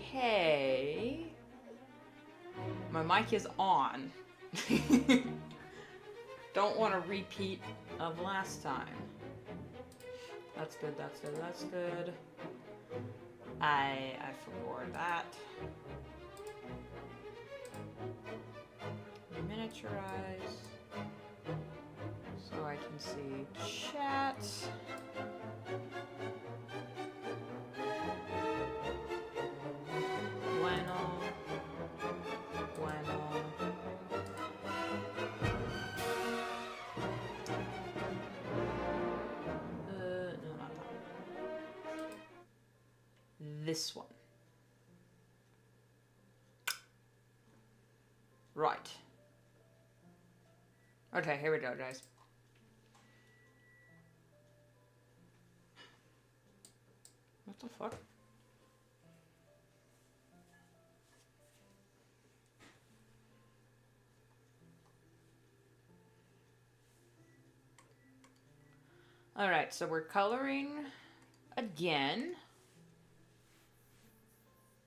Okay. My mic is on. Don't want a repeat of last time. That's good, that's good, that's good. I forgot that. Miniaturize. So I can see chat. Bueno. Bueno. No, not that. This one. Right. Okay, here we go, guys. What the fuck? Alright, so we're coloring again.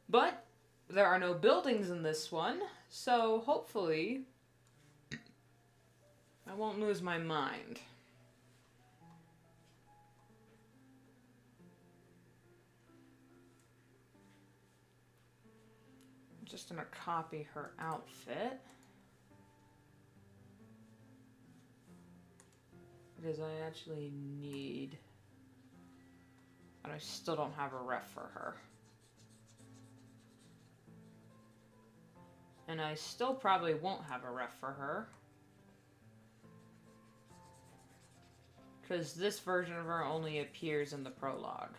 But there are no buildings in this one, so hopefully I won't lose my mind. I'm just gonna copy her outfit. Because I actually need... And I still don't have a ref for her. And I still probably won't have a ref for her. Because this version of her only appears in the prologue.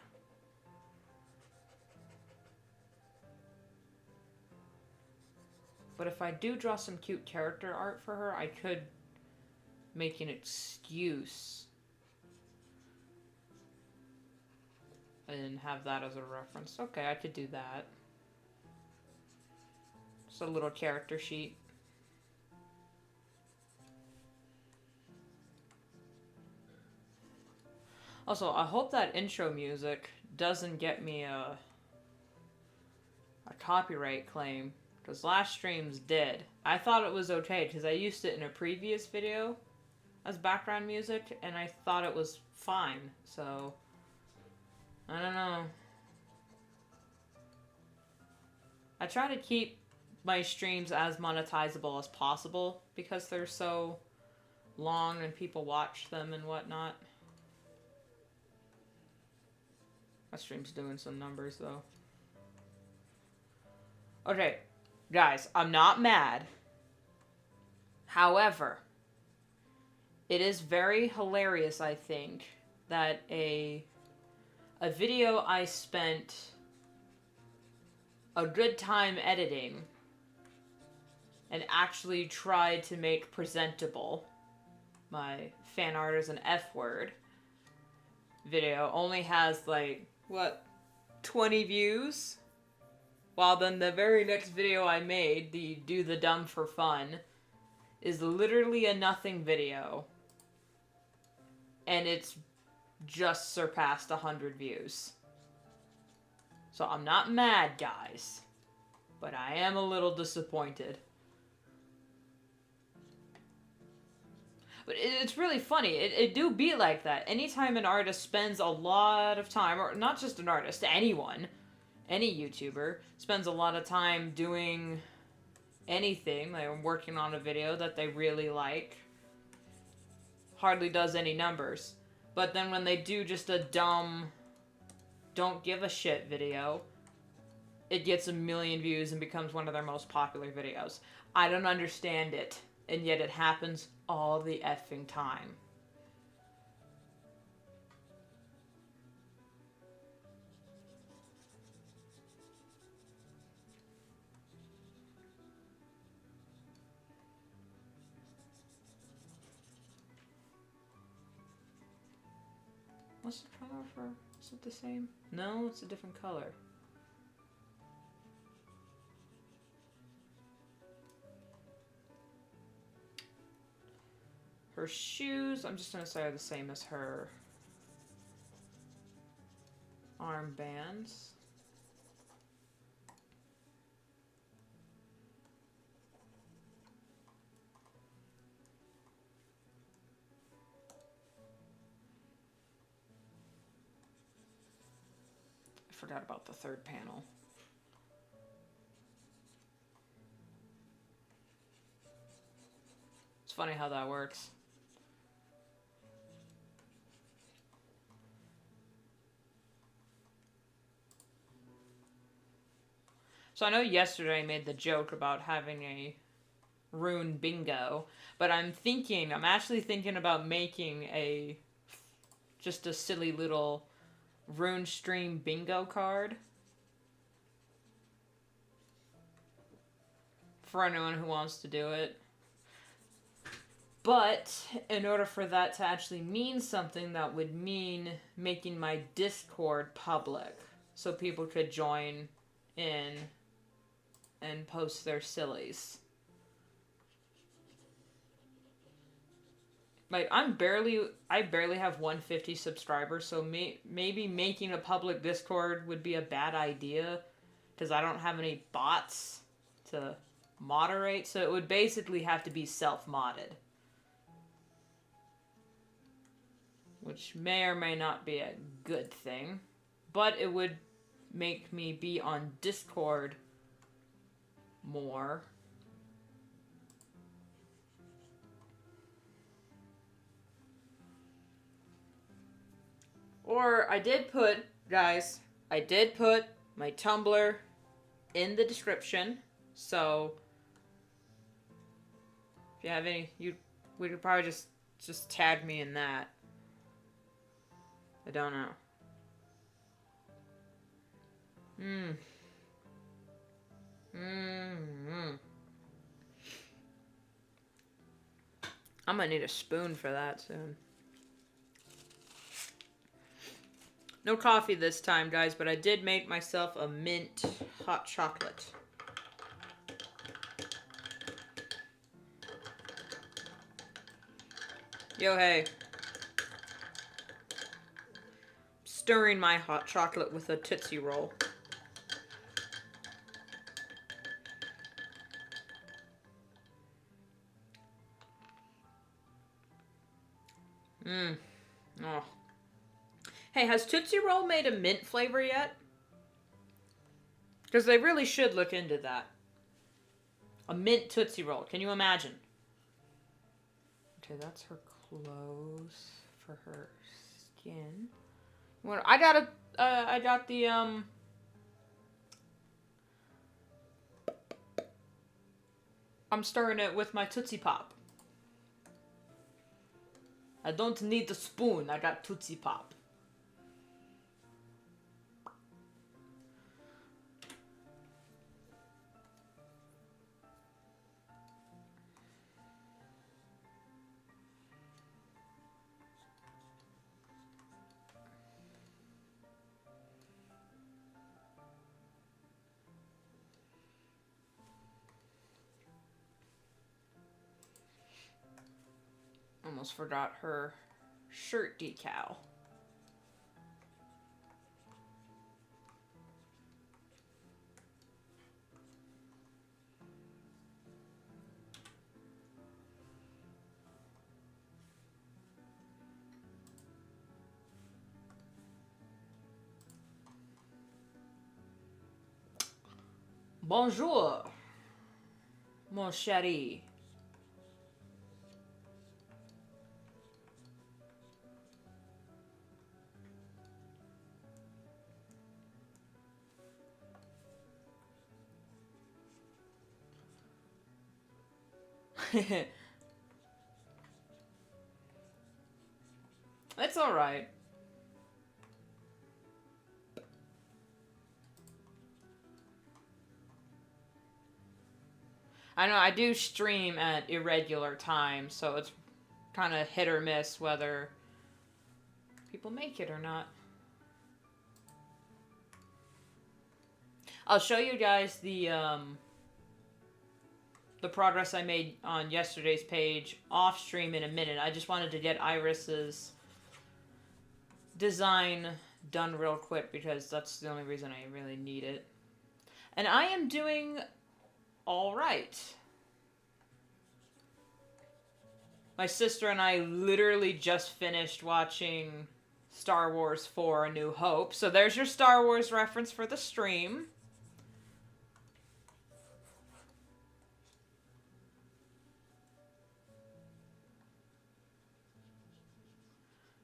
But if I do draw some cute character art for her, I could make an excuse and have that as a reference. Okay, I could do that. Just a little character sheet. Also, I hope that intro music doesn't get me a copyright claim, because last stream's did. I thought it was okay, because I used it in a previous video as background music, and I thought it was fine, so I don't know. I try to keep my streams as monetizable as possible, because they're so long and people watch them and whatnot. My stream's doing some numbers, though. Okay, guys, I'm not mad. However, it is very hilarious, I think, that a video I spent a good time editing and actually tried to make presentable, my fan art is an F word, video only has like, what, 20 views? While then the very next video I made, the Do the Dumb for Fun, is literally a nothing video. And it's just surpassed 100 views. So I'm not mad, guys. But I am a little disappointed. But it's really funny. It do be like that. Anytime an artist spends a lot of time, or not just an artist, anyone, any YouTuber, spends a lot of time doing anything, like working on a video that they really like, hardly does any numbers. But then when they do just a dumb, don't give a shit video, it gets 1 million views and becomes one of their most popular videos. I don't understand it, and yet it happens all the effing time. What's the color for? Is it the same? No, it's a different color. Her shoes, I'm just going to say, are the same as her armbands. I forgot about the third panel. It's funny how that works. So I know yesterday I made the joke about having a rune bingo, but I'm actually thinking about making just a silly little rune stream bingo card for anyone who wants to do it. But in order for that to actually mean something, that would mean making my Discord public so people could join in and post their sillies. Like, I barely have 150 subscribers, so maybe making a public Discord would be a bad idea, because I don't have any bots to moderate, so it would basically have to be self-modded. Which may or may not be a good thing, but it would make me be on Discord more. Or I did put my Tumblr in the description, so if you have any, we could probably just tag me in that. I don't know. I'm gonna need a spoon for that soon. No coffee this time, guys, but I did make myself a mint hot chocolate. Yo, hey. Stirring my hot chocolate with a Tootsie Roll. Oh. Hey, has Tootsie Roll made a mint flavor yet? Because they really should look into that. A mint Tootsie Roll. Can you imagine? Okay, that's her clothes for her skin. Well, I got the, I'm stirring it with my Tootsie Pop. I don't need the spoon. I got Tootsie Pop. Almost forgot her shirt decal. Bonjour, mon chéri. It's alright. I know I do stream at irregular times, so it's kind of hit or miss whether people make it or not. I'll show you guys the progress I made on yesterday's page off stream in a minute. I just wanted to get Iris's design done real quick because that's the only reason I really need it. And I am doing all right. My sister and I literally just finished watching Star Wars 4: A New Hope. So there's your Star Wars reference for the stream.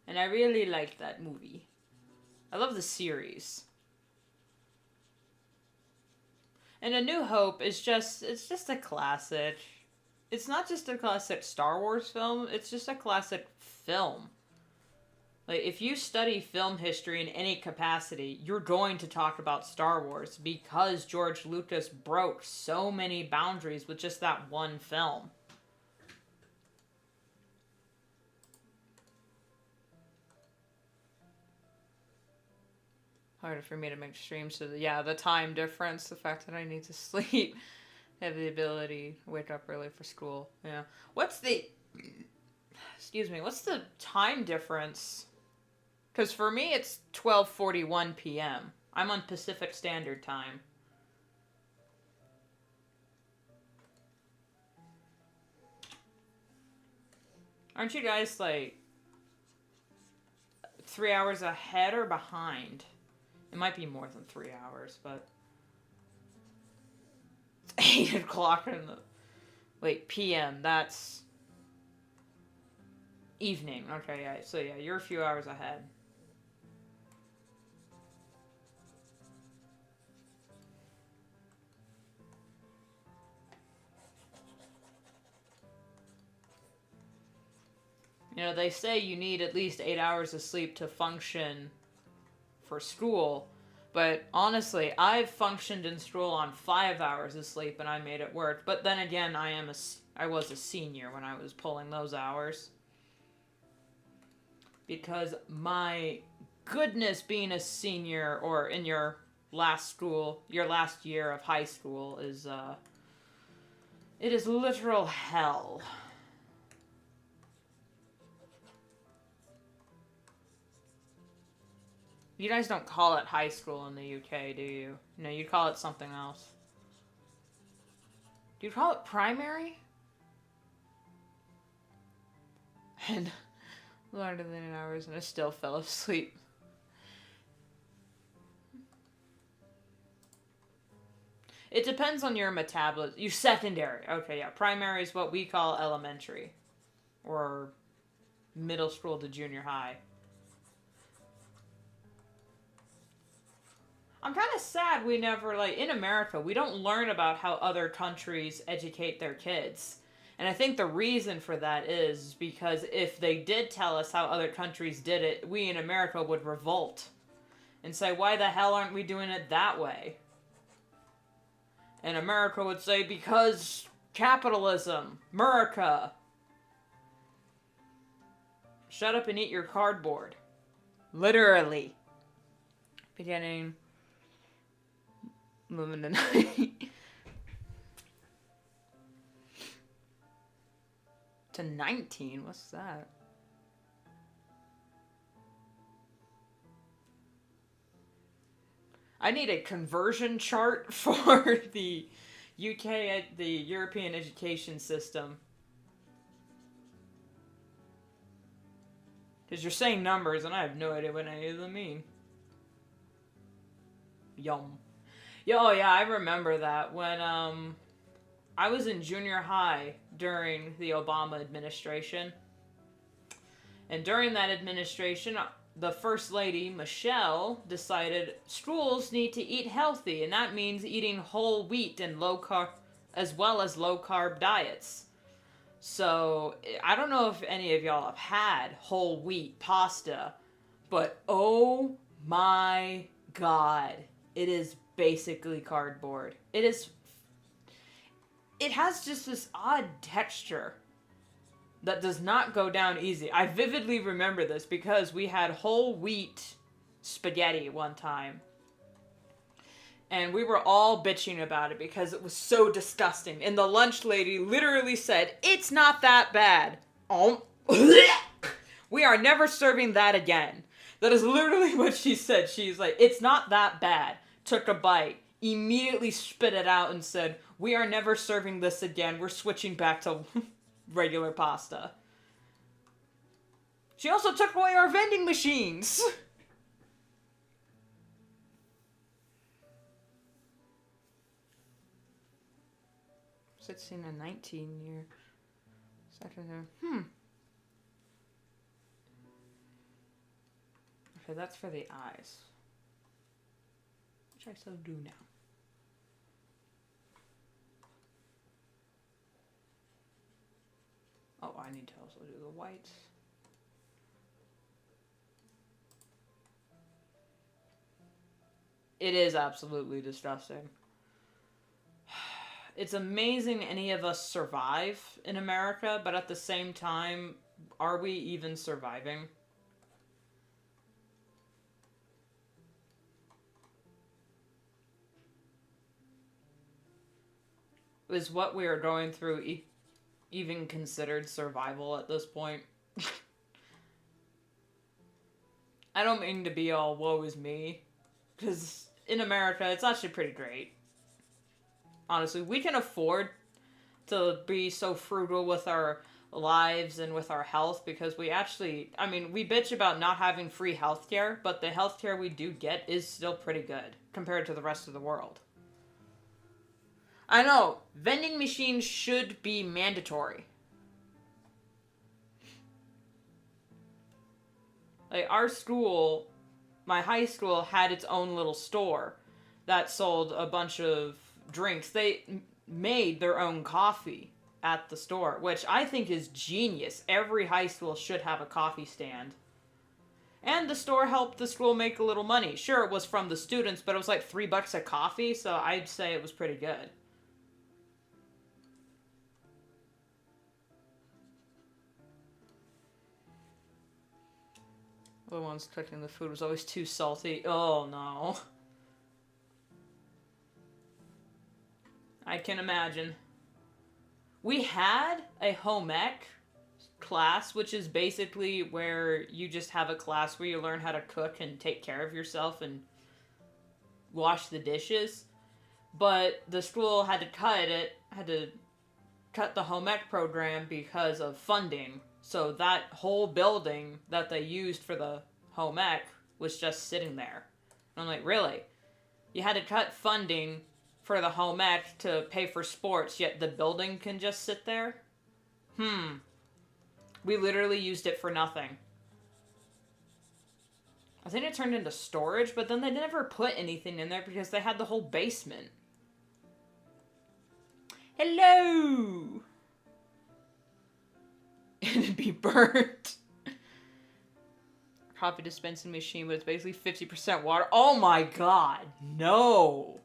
And I really liked that movie. I love the series. And A New Hope is it's just a classic. It's not just a classic Star Wars film, it's just a classic film. Like, if you study film history in any capacity, you're going to talk about Star Wars because George Lucas broke so many boundaries with just that one film. Harder for me to make streams, so yeah, the time difference, the fact that I need to sleep, have the ability to wake up early for school. Yeah. What's the time difference? Because for me, it's 12:41 p.m. I'm on Pacific Standard Time. Aren't you guys, like, 3 hours ahead or behind? It might be more than 3 hours, but... It's 8 o'clock in the... Wait, p.m., that's... evening. Okay, yeah, so yeah, you're a few hours ahead. You know, they say you need at least 8 hours of sleep to function for school, but honestly, I've functioned in school on 5 hours of sleep and I made it work. But then again, I was a senior when I was pulling those hours. Because my goodness, being a senior or in your last year of high school is, it is literal hell. You guys don't call it high school in the UK, do you? No, you call it something else. Do you call it primary? And longer than an hour and I still fell asleep. It depends on your metabolism. You secondary. Okay, yeah. Primary is what we call elementary. Or middle school to junior high. I'm kind of sad we never, like, in America, we don't learn about how other countries educate their kids. And I think the reason for that is because if they did tell us how other countries did it, we in America would revolt. And say, why the hell aren't we doing it that way? And America would say, because capitalism. America. Shut up and eat your cardboard. Literally. Beginning... moving tonight. To 19? What's that? I need a conversion chart for the UK, the European education system. Because you're saying numbers and I have no idea what any of them mean. Yum. Yeah, oh yeah, I remember that when I was in junior high during the Obama administration. And during that administration, the First Lady, Michelle, decided schools need to eat healthy, and that means eating whole wheat and low carb, as well as low carb diets. So, I don't know if any of y'all have had whole wheat pasta, but oh my god, it is basically cardboard. It has just this odd texture that does not go down easy. I vividly remember this because we had whole wheat spaghetti one time. And we were all bitching about it because it was so disgusting. And the lunch lady literally said, "It's not that bad." Oh. We are never serving that again. That is literally what she said. She's like, "It's not that bad." Took a bite, immediately spit it out and said, "We are never serving this again. We're switching back to regular pasta." She also took away our vending machines. 16 and 19 year. Second. Okay, that's for the eyes. Which I so do now. Oh, I need to also do the whites. It is absolutely disgusting. It's amazing any of us survive in America, but at the same time, are we even surviving? Is what we are going through even considered survival at this point? I don't mean to be all woe is me, because in America, it's actually pretty great. Honestly, we can afford to be so frugal with our lives and with our health because we actually, I mean, we bitch about not having free healthcare, but the healthcare we do get is still pretty good compared to the rest of the world. I know, vending machines should be mandatory. Like, our school, my high school, had its own little store that sold a bunch of drinks. They made their own coffee at the store, which I think is genius. Every high school should have a coffee stand. And the store helped the school make a little money. Sure, it was from the students, but it was like $3 a coffee, so I'd say it was pretty good. The ones cooking the food was always too salty. Oh no. I can imagine. We had a home ec class, which is basically where you just have a class where you learn how to cook and take care of yourself and wash the dishes. But the school had to cut the home ec program because of funding. So that whole building that they used for the home ec was just sitting there. And I'm like, really? You had to cut funding for the home ec to pay for sports, yet the building can just sit there? We literally used it for nothing. I think it turned into storage, but then they never put anything in there because they had the whole basement. Hello! It'd be burnt. Coffee dispensing machine, but it's basically 50% water. Oh my god, no.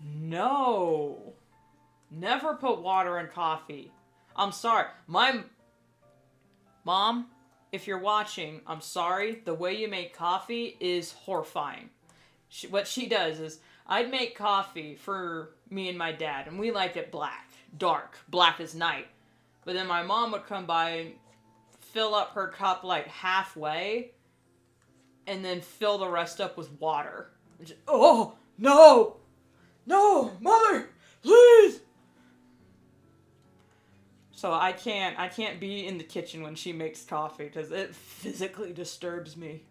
No. Never put water in coffee. I'm sorry. My mom, if you're watching, I'm sorry. The way you make coffee is horrifying. What she does is, I'd make coffee for me and my dad, and we liked it black. Dark. Black as night. But then my mom would come by and fill up her cup like halfway, and then fill the rest up with water. And just, oh, no! No, mother, please. So I can't be in the kitchen when she makes coffee because it physically disturbs me.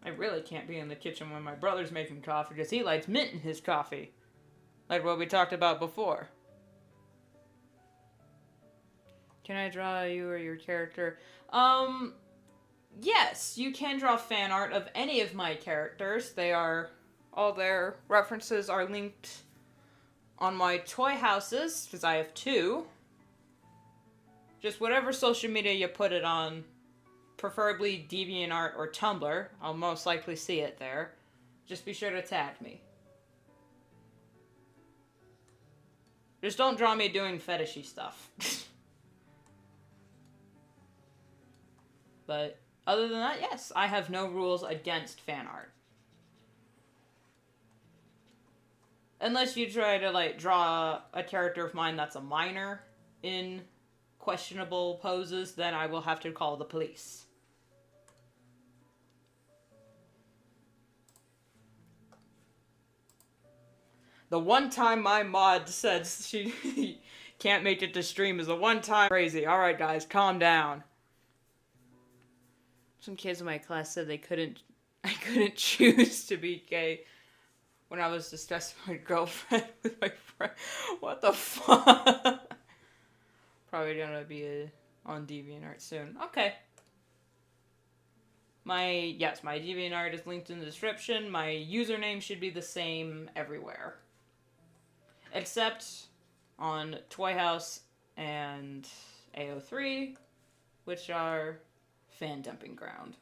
I really can't be in the kitchen when my brother's making coffee because he likes mint in his coffee. Like what we talked about before. Can I draw you or your character? Yes, you can draw fan art of any of my characters. All their references are linked on my toy houses, because I have 2. Just whatever social media you put it on, preferably DeviantArt or Tumblr, I'll most likely see it there. Just be sure to tag me. Just don't draw me doing fetishy stuff. But other than that, yes, I have no rules against fan art. Unless you try to, like, draw a character of mine that's a minor in questionable poses, then I will have to call the police. The one time my mod said she can't make it to stream is the one time crazy. Alright guys, calm down. Some kids in my class said I couldn't choose to be gay when I was discussing my girlfriend with my friend. What the fuck? Probably gonna be on DeviantArt soon. Okay. My DeviantArt is linked in the description. My username should be the same everywhere. Except on Toy House and AO3, which are fan dumping ground.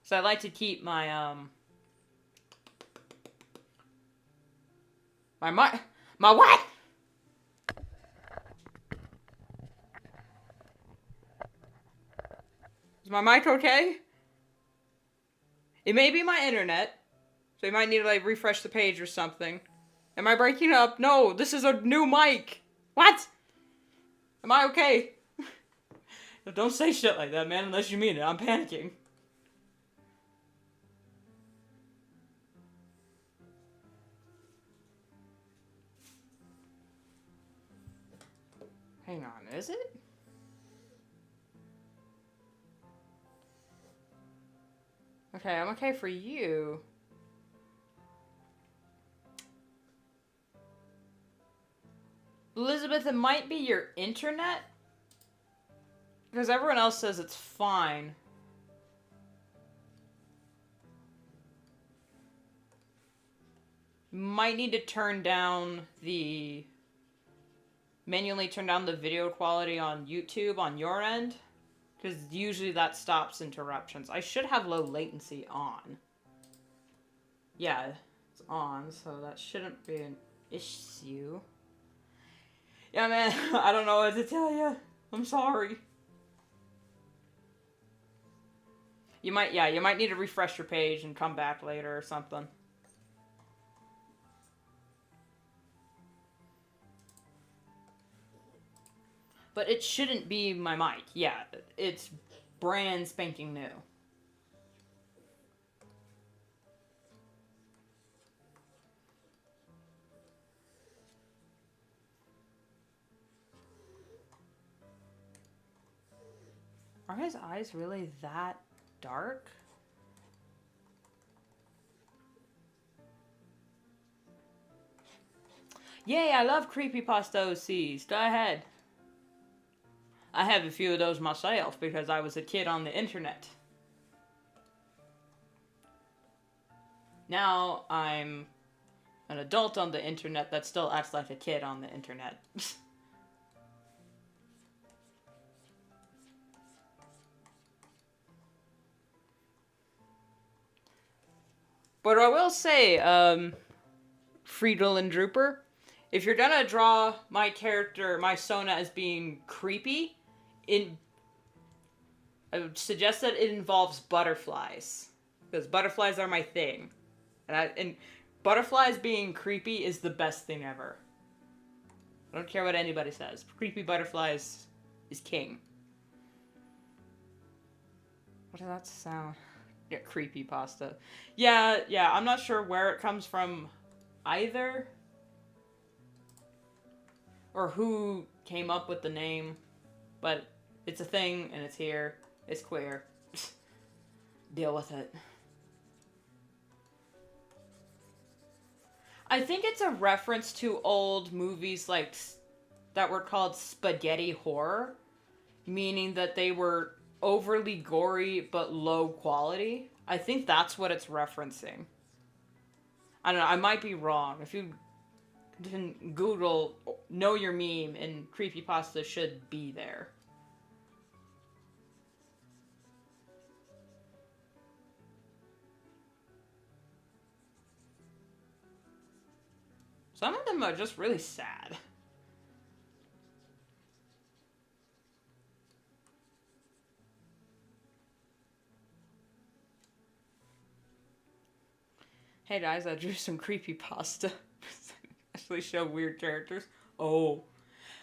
So I like to keep my my what? Is my mic okay? It may be my internet, so you might need to like refresh the page or something. Am I breaking up? No, this is a new mic. What? Am I okay? Don't say shit like that, man, unless you mean it. I'm panicking. Hang on, is it? Okay, I'm okay for you. Elizabeth, it might be your internet? Because everyone else says it's fine. You might need to manually turn down the video quality on YouTube on your end. Because usually that stops interruptions. I should have low latency on. Yeah, it's on, so that shouldn't be an issue. Yeah, man, I don't know what to tell you. I'm sorry. You might need to refresh your page and come back later or something. But it shouldn't be my mic. Yeah, it's brand spanking new. Are his eyes really that dark? Yay, I love creepypasta OCs. Go ahead. I have a few of those myself because I was a kid on the internet. Now I'm an adult on the internet that still acts like a kid on the internet. But I will say, Friedel and Drooper, if you're gonna draw my character, my Sona, as being creepy, I would suggest that it involves butterflies. Because butterflies are my thing. And butterflies being creepy is the best thing ever. I don't care what anybody says. Creepy butterflies is king. What does that sound? Yeah, creepypasta. Yeah, I'm not sure where it comes from either. Or who came up with the name. But it's a thing, and it's here. It's queer. deal with it. I think it's a reference to old movies like that were called spaghetti horror, meaning that they were overly gory but low quality. I think that's what it's referencing. I don't know, I might be wrong. If you can Google Know Your Meme, and creepypasta should be there. Some of them are just really sad. Hey guys, I drew some creepypasta. Actually show weird characters. Oh.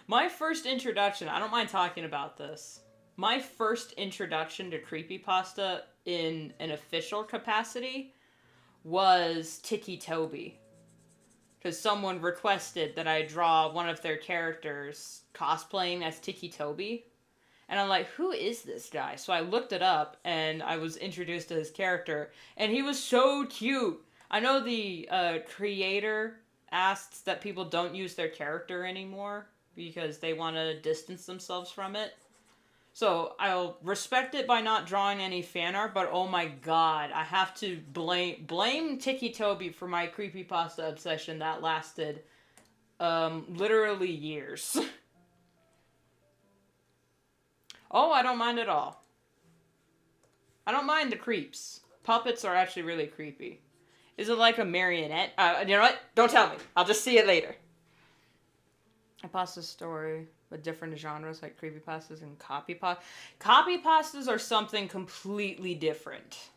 My first introduction, I don't mind talking about this. My first introduction to creepypasta in an official capacity was Tchaikosvky. Because someone requested that I draw one of their characters cosplaying as Tchaikosvky. And I'm like, who is this guy? So I looked it up, and I was introduced to his character. And he was so cute. I know the creator asked that people don't use their character anymore because they want to distance themselves from it. So I'll respect it by not drawing any fan art, but oh my god, I have to blame Tchaikosvky for my creepypasta obsession that lasted literally years. Oh, I don't mind at all. I don't mind the creeps. Puppets are actually really creepy. Is it like a marionette? You know what? Don't tell me. I'll just see it later. A pasta story with different genres like creepypastas and copypasta. Copypastas are something completely different.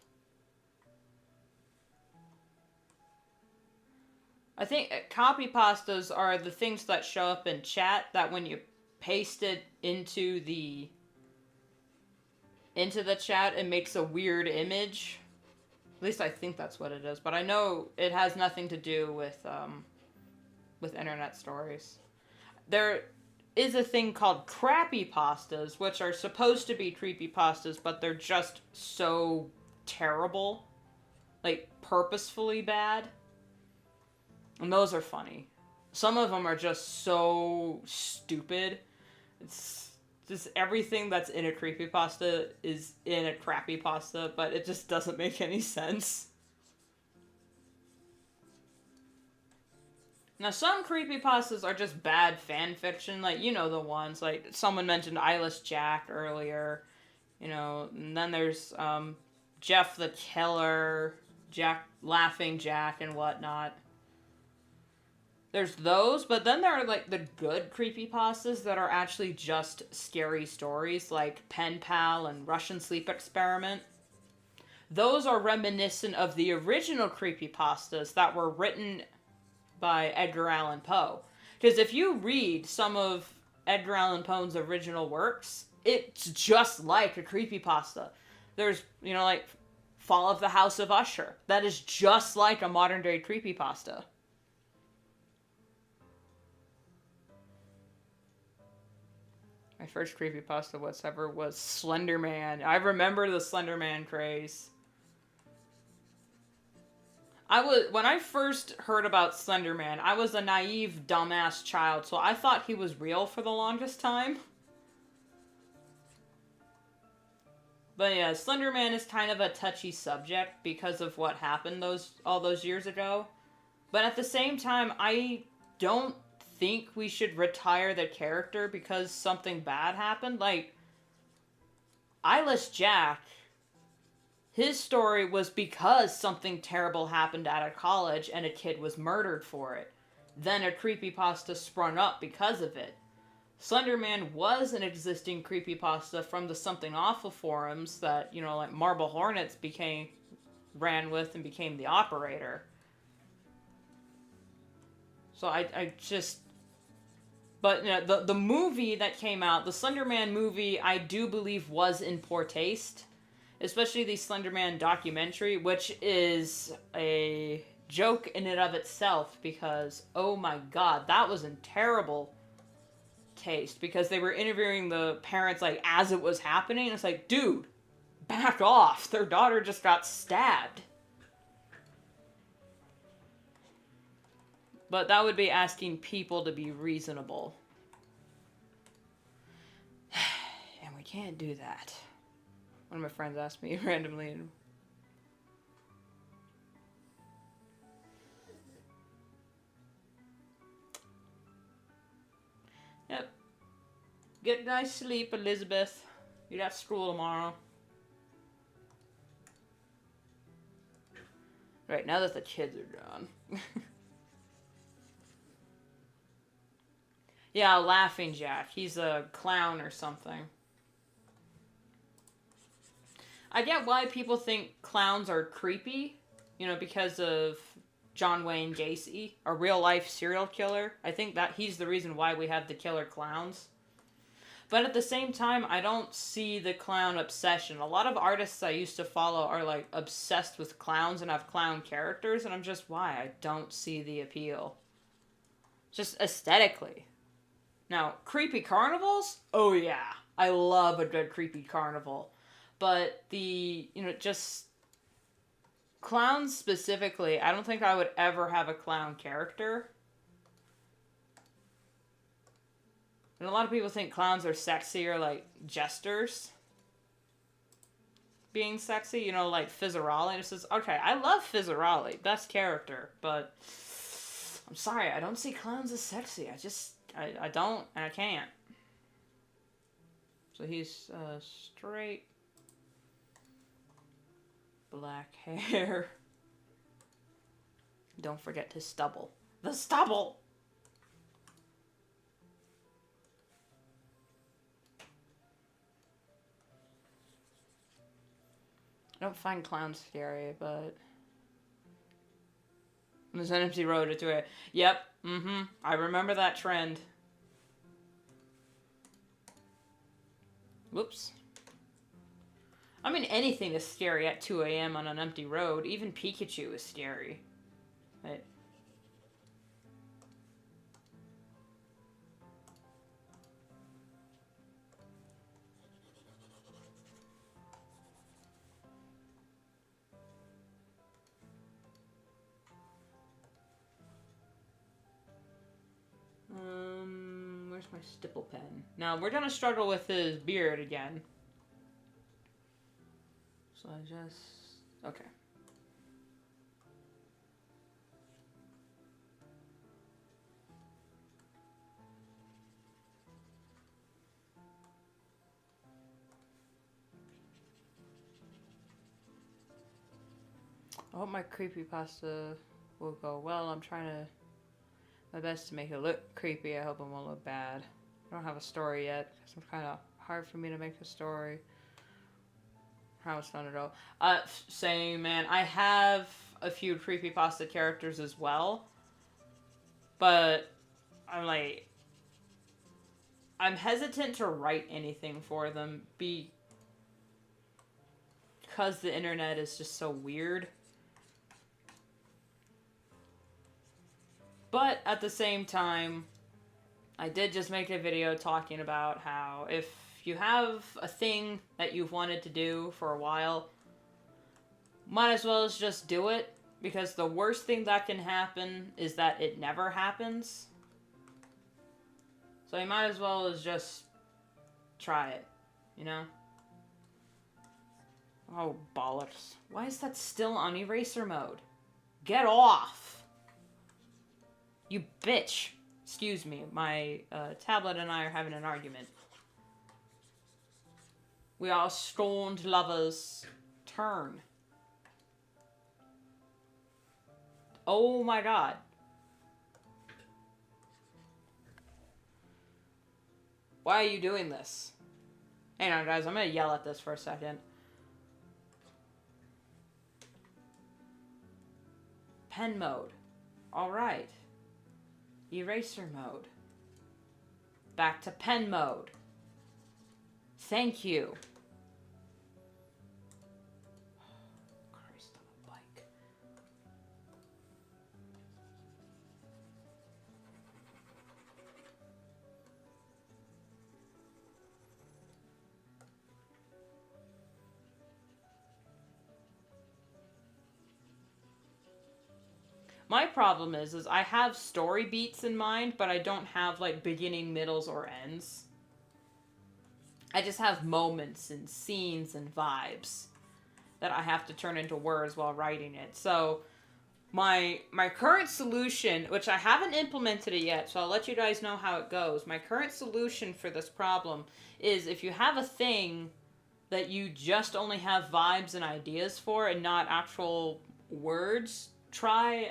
I think copypastas are the things that show up in chat that when you paste it into the chat, it makes a weird image. At least I think that's what it is, but I know it has nothing to do with internet stories. There is a thing called crappy pastas, which are supposed to be creepypastas, but they're just so terrible, like purposefully bad. And those are funny. Some of them are just so stupid. It's just everything that's in a creepypasta is in a crappy pasta, but it just doesn't make any sense. Now, some creepypastas are just bad fan fiction, like, you know the ones, like, someone mentioned Eyeless Jack earlier, you know, and then there's, Jeff the Killer, Laughing Jack, and whatnot. There's those, but then there are, like, the good creepypastas that are actually just scary stories, like Pen Pal and Russian Sleep Experiment. Those are reminiscent of the original creepypastas that were written by Edgar Allan Poe. Because if you read some of Edgar Allan Poe's original works, it's just like a creepypasta. There's, you know, like Fall of the House of Usher. That is just like a modern-day creepypasta. My first creepypasta whatsoever was Slender Man. I remember the Slender Man craze. When I first heard about Slender Man, I was a naive, dumbass child, so I thought he was real for the longest time. But yeah, Slender Man is kind of a touchy subject because of what happened all those years ago. But at the same time, I don't think we should retire the character because something bad happened. Like, Eyeless Jack, his story was because something terrible happened at a college and a kid was murdered for it. Then a creepypasta sprung up because of it. Slender Man was an existing creepypasta from the Something Awful forums that, you know, like Marble Hornets ran with and became the operator. So but you know, the movie that came out, the Slender Man movie, I do believe was in poor taste. Especially the Slender Man documentary, which is a joke in and of itself because, oh my god, that was in terrible taste because they were interviewing the parents like as it was happening. And it's like, dude, back off. Their daughter just got stabbed. But that would be asking people to be reasonable. And we can't do that. One of my friends asked me randomly. Yep. Get a nice sleep, Elizabeth. You got school tomorrow. Right, now that the kids are gone. Yeah, Laughing Jack. He's a clown or something. I get why people think clowns are creepy. You know, because of John Wayne Gacy, a real-life serial killer. I think that he's the reason why we have the killer clowns. But at the same time, I don't see the clown obsession. A lot of artists I used to follow are, like, obsessed with clowns and have clown characters, and I'm just, why? I don't see the appeal. Just aesthetically. Now, creepy carnivals? Oh, yeah. I love a good creepy carnival. But the, you know, just clowns specifically, I don't think I would ever have a clown character. And a lot of people think clowns are sexy or like jesters being sexy, you know, like Fizzarolli. And it says, okay, I love Fizzarolli, best character, but I'm sorry, I don't see clowns as sexy. I don't, and I can't. So he's straight, black hair. Don't forget his stubble. The stubble! I don't find clowns scary, but there's an empty road to it. Yep, I remember that trend. Whoops. I mean, anything is scary at 2 a.m. on an empty road. Even Pikachu is scary. Right. Where's my stipple pen? Now, we're gonna struggle with his beard again. So I just... okay. I hope my creepypasta will go well. I'm trying to... my best to make it look creepy. I hope it won't look bad. I don't have a story yet, because it's kind of hard for me to make a story. How it's fun to go. Same, man. I have a few creepypasta characters as well. But I'm like... I'm hesitant to write anything for them because the internet is just so weird. But at the same time, I did just make a video talking about how if you have a thing that you've wanted to do for a while, might as well just do it, because the worst thing that can happen is that it never happens. So you might as well as just try it, you know? Oh, bollocks. Why is that still on eraser mode? Get off! You bitch. Excuse me, my tablet and I are having an argument. We are scorned lovers. Turn. Oh my god. Why are you doing this? Hang on, guys. I'm gonna yell at this for a second. Pen mode. Alright. Eraser mode. Back to pen mode. Thank you. Christ on a bike. My problem is I have story beats in mind, but I don't have, like, beginning, middles, or ends. I just have moments and scenes and vibes that I have to turn into words while writing it. So my current solution, which I haven't implemented it yet, so I'll let you guys know how it goes. My current solution for this problem is if you have a thing that you just only have vibes and ideas for and not actual words, try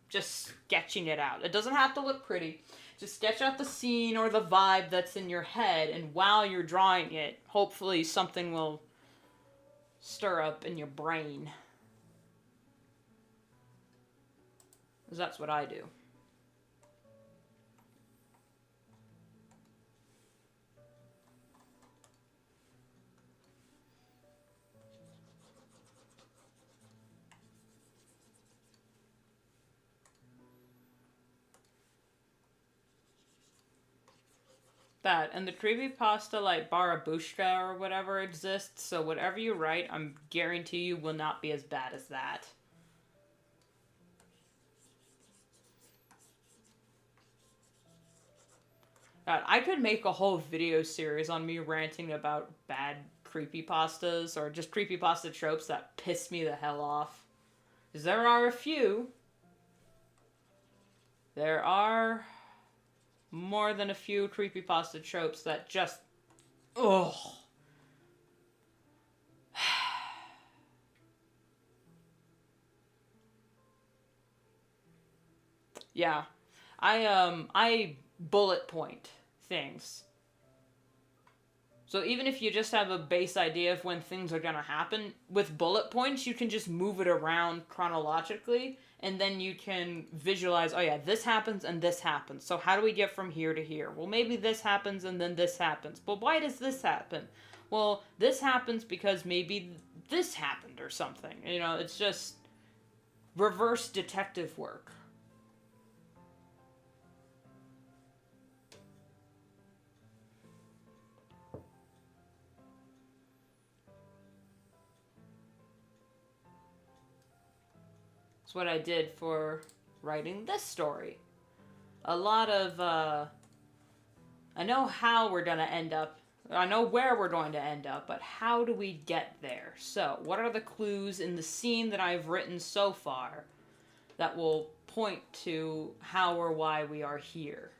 just sketching it out. It doesn't have to look pretty. Just sketch out the scene or the vibe that's in your head, and while you're drawing it, hopefully something will stir up in your brain. Because that's what I do. That, and the creepypasta, like, Barabushka or whatever exists, so whatever you write, I'm guarantee you will not be as bad as that. God, I could make a whole video series on me ranting about bad creepypastas, or just creepypasta tropes that piss me the hell off. Because there are a few. There are more than a few creepypasta tropes that just... ugh. Yeah. I bullet point things. So even if you just have a base idea of when things are gonna happen, with bullet points you can just move it around chronologically, and then you can visualize, oh yeah, this happens and this happens. So how do we get from here to here? Well, maybe this happens and then this happens. But why does this happen? Well, this happens because maybe this happened or something. You know, it's just reverse detective work. That's what I did for writing this story. A lot of, I know how we're gonna end up, I know where we're going to end up, but how do we get there? So, what are the clues in the scene that I've written so far that will point to how or why we are here?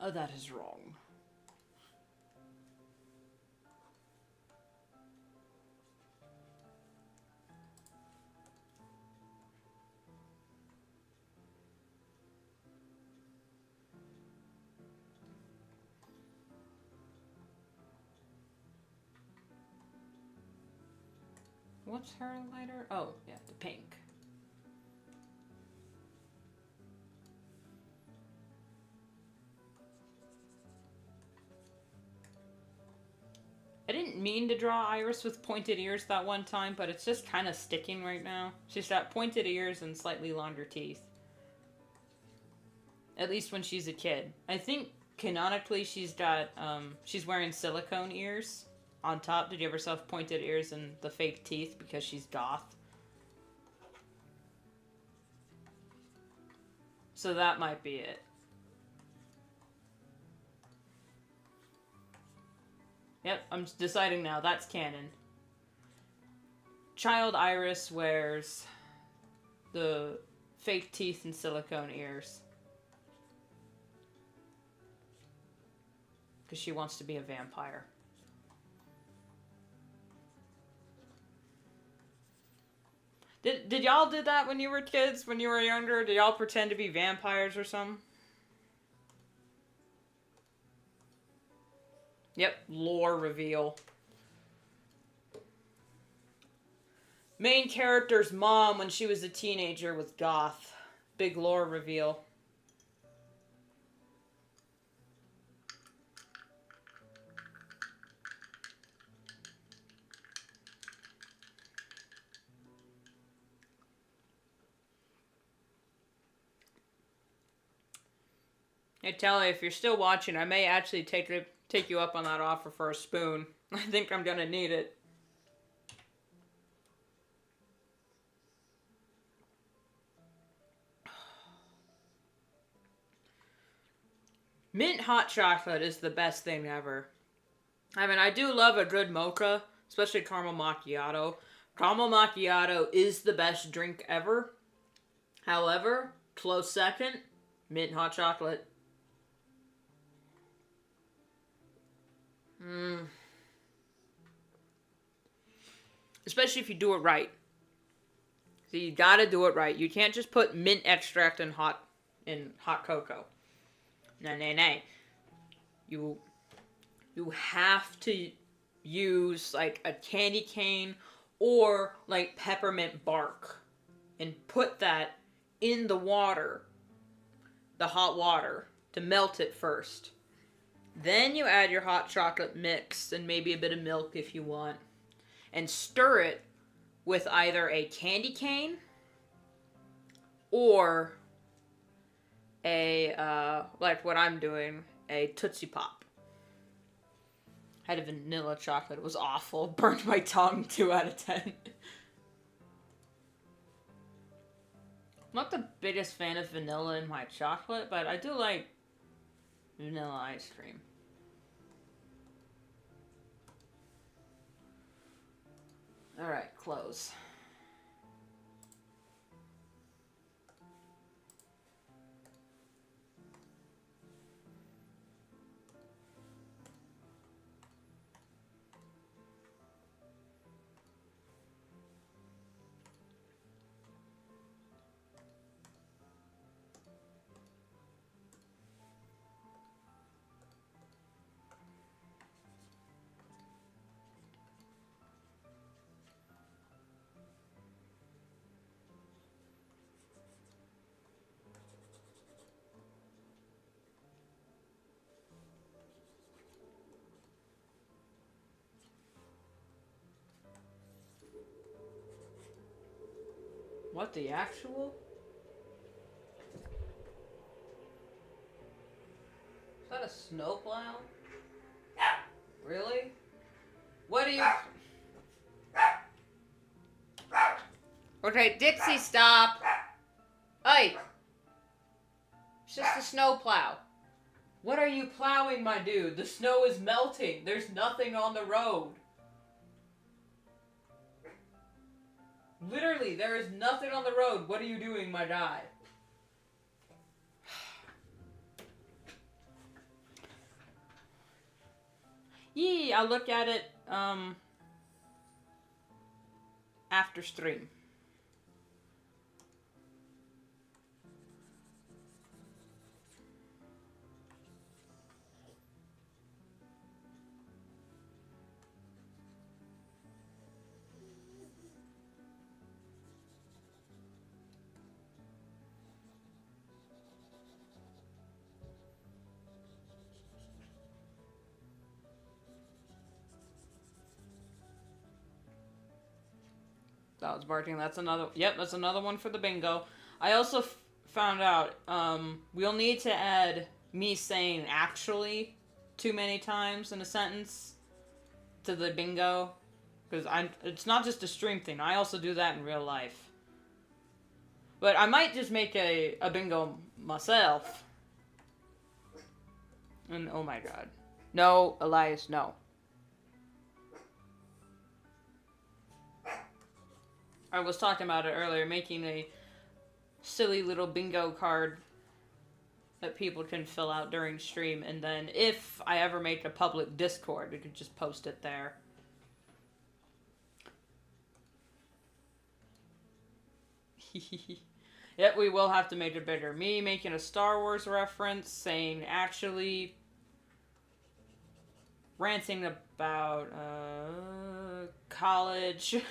Oh, that is wrong. What's her lighter? Oh, yeah, the pink. I didn't mean to draw Iris with pointed ears that one time, but it's just kind of sticking right now. She's got pointed ears and slightly longer teeth. At least when she's a kid. I think canonically she's got, she's wearing silicone ears on top. Did you ever see pointed ears and the fake teeth because she's goth? So that might be it. Yep, I'm deciding now. That's canon. Child Iris wears the fake teeth and silicone ears. Because she wants to be a vampire. Did y'all do that when you were kids, when you were younger? Did y'all pretend to be vampires or something? Yep, lore reveal. Main character's mom when she was a teenager was goth. Big lore reveal. Hey, Telly, if you're still watching, I may actually take you up on that offer for a spoon. I think I'm gonna need it. Mint hot chocolate is the best thing ever. I mean, I do love a good mocha, especially caramel macchiato. Caramel macchiato is the best drink ever. However, close second, mint hot chocolate. Especially if you do it right. So you gotta do it right. You can't just put mint extract in hot cocoa. No. You have to use like a candy cane or like peppermint bark and put that in the water, the hot water, to melt it first. Then you add your hot chocolate mix and maybe a bit of milk if you want, and stir it with either a candy cane or a, like what I'm doing, a Tootsie Pop. Had a vanilla chocolate. It was awful. Burned my tongue. 2 out of 10. I'm not the biggest fan of vanilla in my chocolate, but I do like vanilla ice cream. Alright, close. What the actual? Is that a snowplow? Really? What do you... Okay, Dixie, stop! Hey! It's just a snowplow. What are you plowing, my dude? The snow is melting. There's nothing on the road. Literally, there is nothing on the road. What are you doing, my guy? Yee, I'll look at it, after stream. That was barking. That's another... Yep, that's another one for the bingo. I also found out, we'll need to add me saying actually too many times in a sentence to the bingo. Because it's not just a stream thing. I also do that in real life. But I might just make a bingo myself. And oh my god. No, Elias, no. I was talking about it earlier, making a silly little bingo card that people can fill out during stream, and then if I ever make a public Discord, we could just post it there. Yep, we will have to make it bigger. Me making a Star Wars reference, saying actually ranting about college.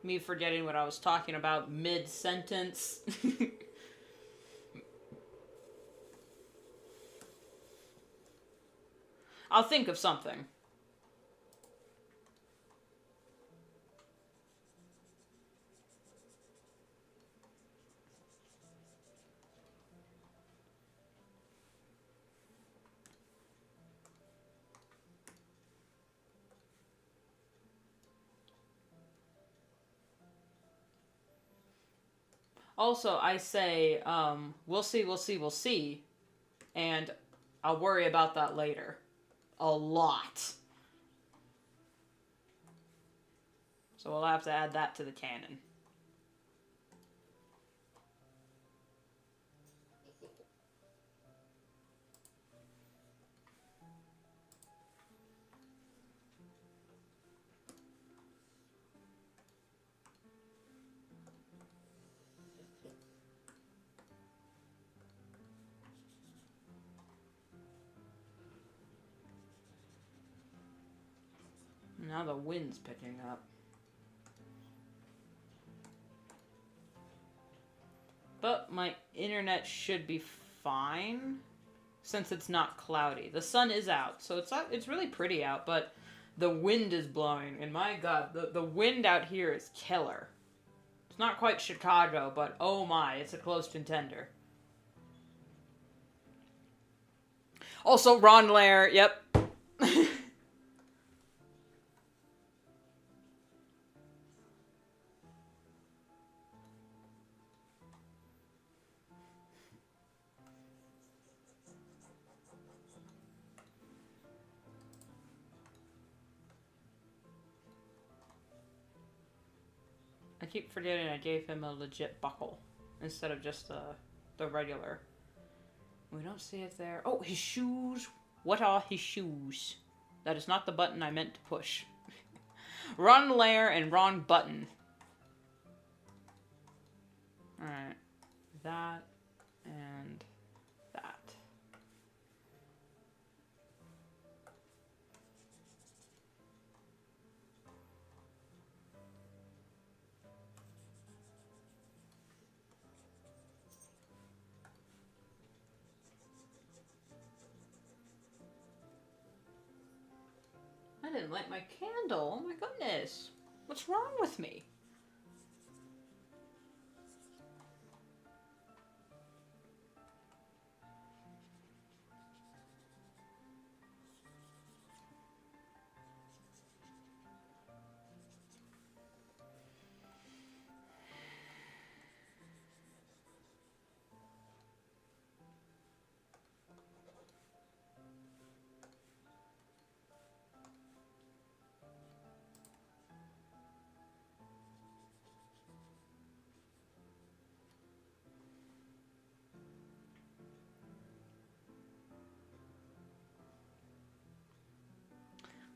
Me forgetting what I was talking about mid-sentence. I'll think of something. Also, I say, we'll see, we'll see, we'll see, and I'll worry about that later. A lot. So we'll have to add that to the canon. Now the wind's picking up. But my internet should be fine since it's not cloudy. The sun is out, so it's really pretty out, but the wind is blowing, and my god, the wind out here is killer. It's not quite Chicago, but oh my, it's a close contender. Also, Ron Lair, yep. I keep forgetting I gave him a legit buckle instead of just the regular. We don't see it there. Oh, his shoes. What are his shoes? That is not the button I meant to push. Ron Lair and wrong button. Alright. That and that. I didn't light my candle. Oh my goodness. What's wrong with me?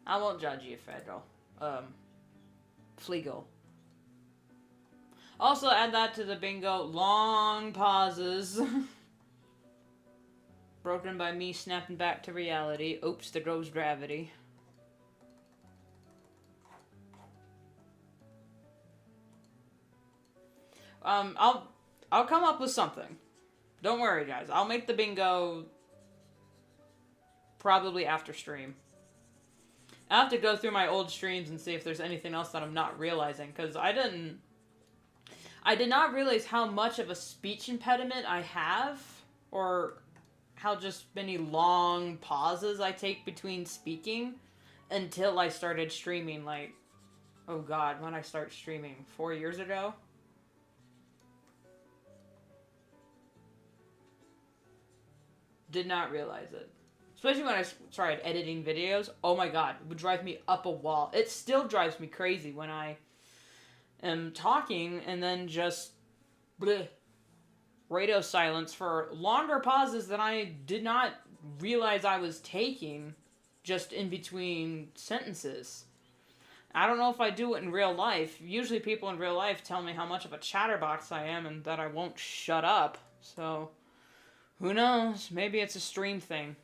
I won't judge you, Federal. Fleagle. Also add that to the bingo. Long pauses. Broken by me snapping back to reality. Oops, there goes gravity. I'll come up with something. Don't worry, guys. I'll make the bingo probably after stream. I have to go through my old streams and see if there's anything else that I'm not realizing, because I did not realize how much of a speech impediment I have, or how just many long pauses I take between speaking until I started streaming, like, oh god, when I start streaming? 4 years ago? Did not realize it. Especially when I started editing videos. Oh my god, it would drive me up a wall. It still drives me crazy when I am talking and then just bleh, radio silence for longer pauses than I did not realize I was taking just in between sentences. I don't know if I do it in real life. Usually people in real life tell me how much of a chatterbox I am and that I won't shut up. So, who knows? Maybe it's a stream thing.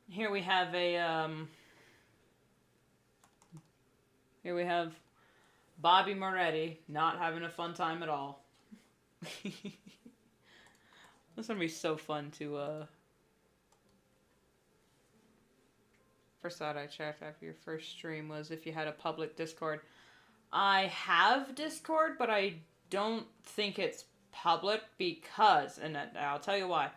Here we have here we have Bobby Moretti not having a fun time at all. This gonna be so fun to First thought I checked after your first stream was if you had a public Discord. I have Discord, but I don't think it's public because, and I'll tell you why.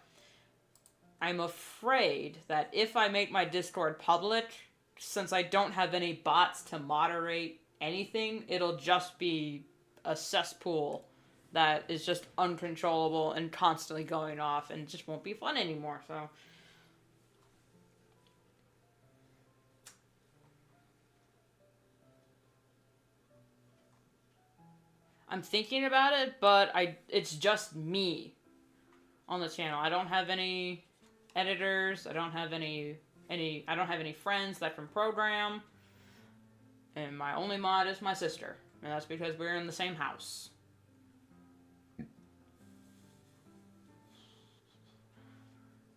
I'm afraid that if I make my Discord public, since I don't have any bots to moderate anything, it'll just be a cesspool that is just uncontrollable and constantly going off and just won't be fun anymore, so. I'm thinking about it, but it's just me on the channel. I don't have any editors. I don't have any friends that can program. And my only mod is my sister. And that's because we're in the same house.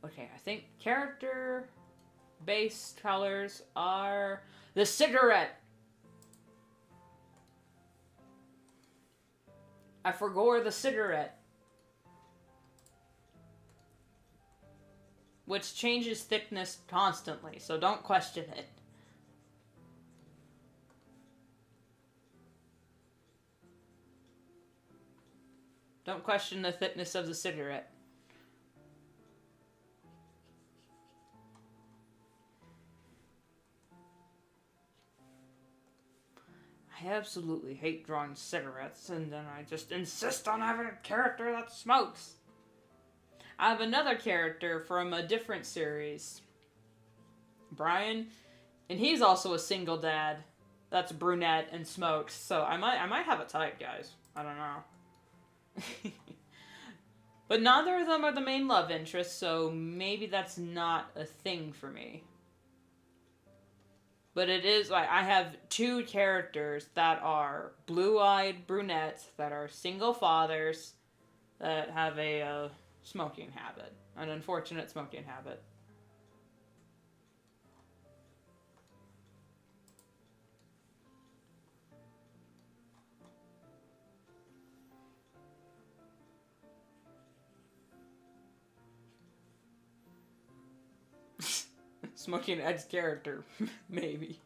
Okay, I think character-based colors are the cigarette. I forgot the cigarette. Which changes thickness constantly, so don't question it. Don't question the thickness of the cigarette. I absolutely hate drawing cigarettes, and then I just insist on having a character that smokes. I have another character from a different series, Brian, and he's also a single dad that's brunette and smokes, so I might have a type, guys. I don't know. But neither of them are the main love interest, so maybe that's not a thing for me. But it is, like, I have two characters that are blue-eyed brunettes that are single fathers that have a smoking habit. An unfortunate smoking habit. Smoking Ed's character, maybe.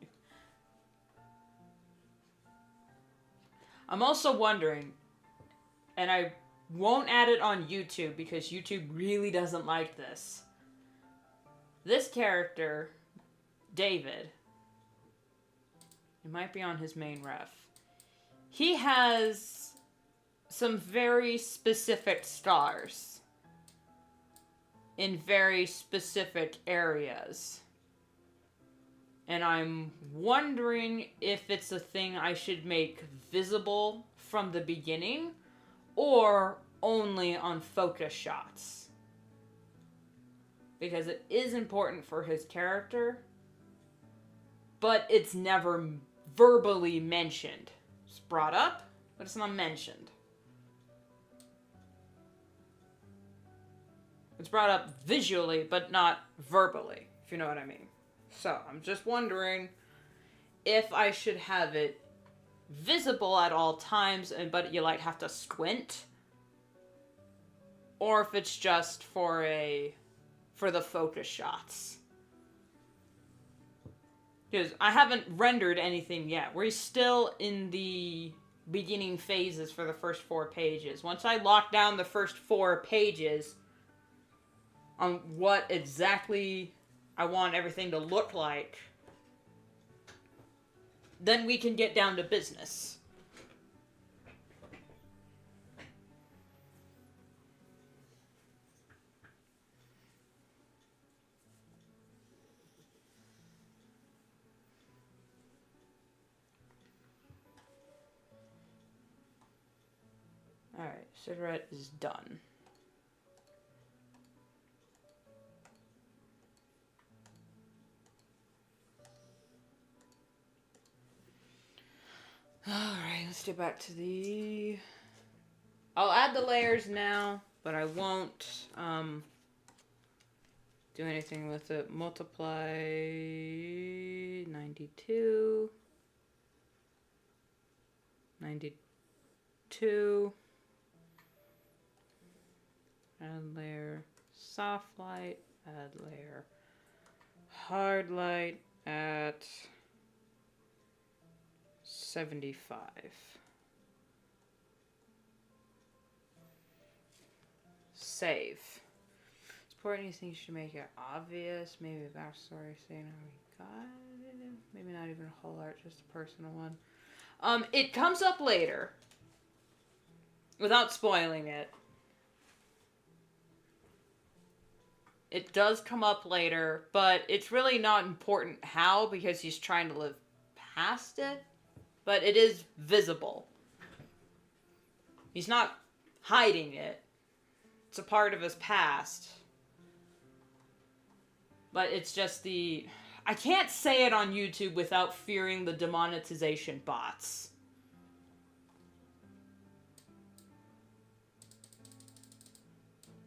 I'm also wondering, and I won't add it on YouTube because YouTube really doesn't like this. This character, David, it might be on his main ref. He has some very specific scars in very specific areas. And I'm wondering if it's a thing I should make visible from the beginning or only on focus shots. Because it is important for his character, but it's never verbally mentioned. It's brought up, but it's not mentioned. It's brought up visually, but not verbally, if you know what I mean. So, I'm just wondering if I should have it visible at all times, but you like have to squint, or if it's just for the focus shots. Because I haven't rendered anything yet. We're still in the beginning phases for the first 4 pages. Once I lock down the first 4 pages on what exactly I want everything to look like, then we can get down to business. Alright, cigarette is done. Alright, let's get back to the... I'll add the layers now, but I won't do anything with it. Multiply 92. 92. Add layer soft light. Add layer hard light at 75. Save. Support anything should make it obvious. Maybe a backstory saying how we got it. Maybe not even a whole art, just a personal one. It comes up later. Without spoiling it. It does come up later, but it's really not important how, because he's trying to live past it. But it is visible. He's not hiding it. It's a part of his past. But it's just the... I can't say it on YouTube without fearing the demonetization bots.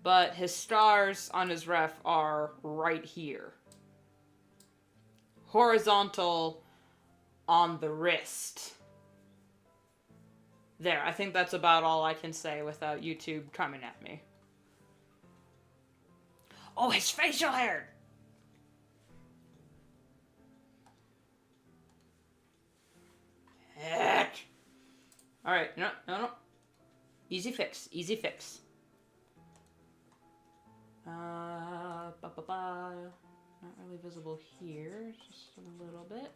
But his stars on his ref are right here. Horizontal on the wrist. There, I think that's about all I can say without YouTube coming at me. Oh, his facial hair! Heck! Alright, no. Easy fix, easy fix. Not really visible here, just a little bit.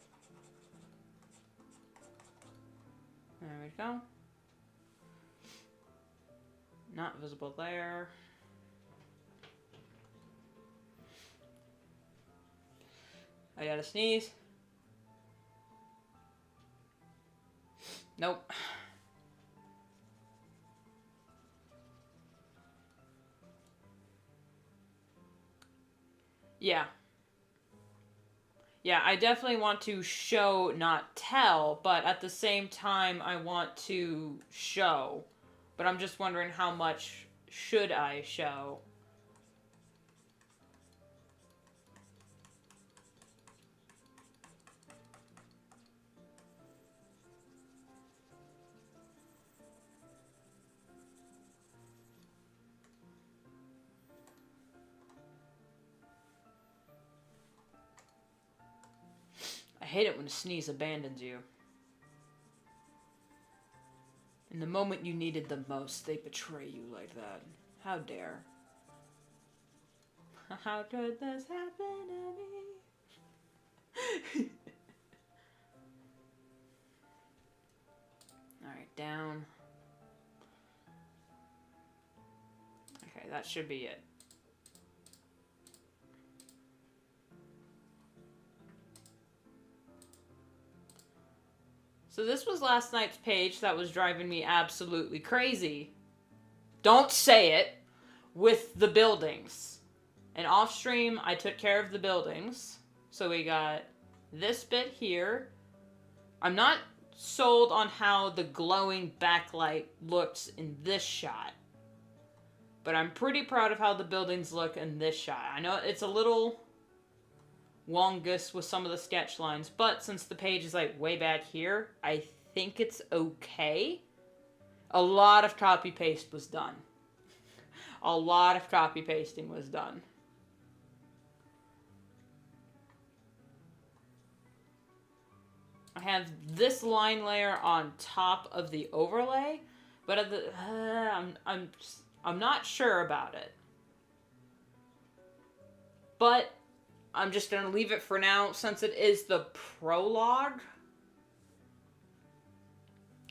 There we go. Not visible there. I gotta sneeze. Nope. Yeah. Yeah, I definitely want to show, not tell, but at the same time I want to show. But I'm just wondering how much should I show? I hate it when a sneeze abandons you. In the moment you needed them most, they betray you like that. How dare. How could this happen to me? Alright, down. Okay, that should be it. So this was last night's page that was driving me absolutely crazy. Don't say it. With the buildings. And off stream, I took care of the buildings. So we got this bit here. I'm not sold on how the glowing backlight looks in this shot. But I'm pretty proud of how the buildings look in this shot. I know it's a little wongus with some of the sketch lines, but since the page is like way back here, I think it's okay. A lot of copy paste was done. A lot of copy pasting was done. I have this line layer on top of the overlay, but at the, I'm not sure about it. But I'm just going to leave it for now since it is the prologue.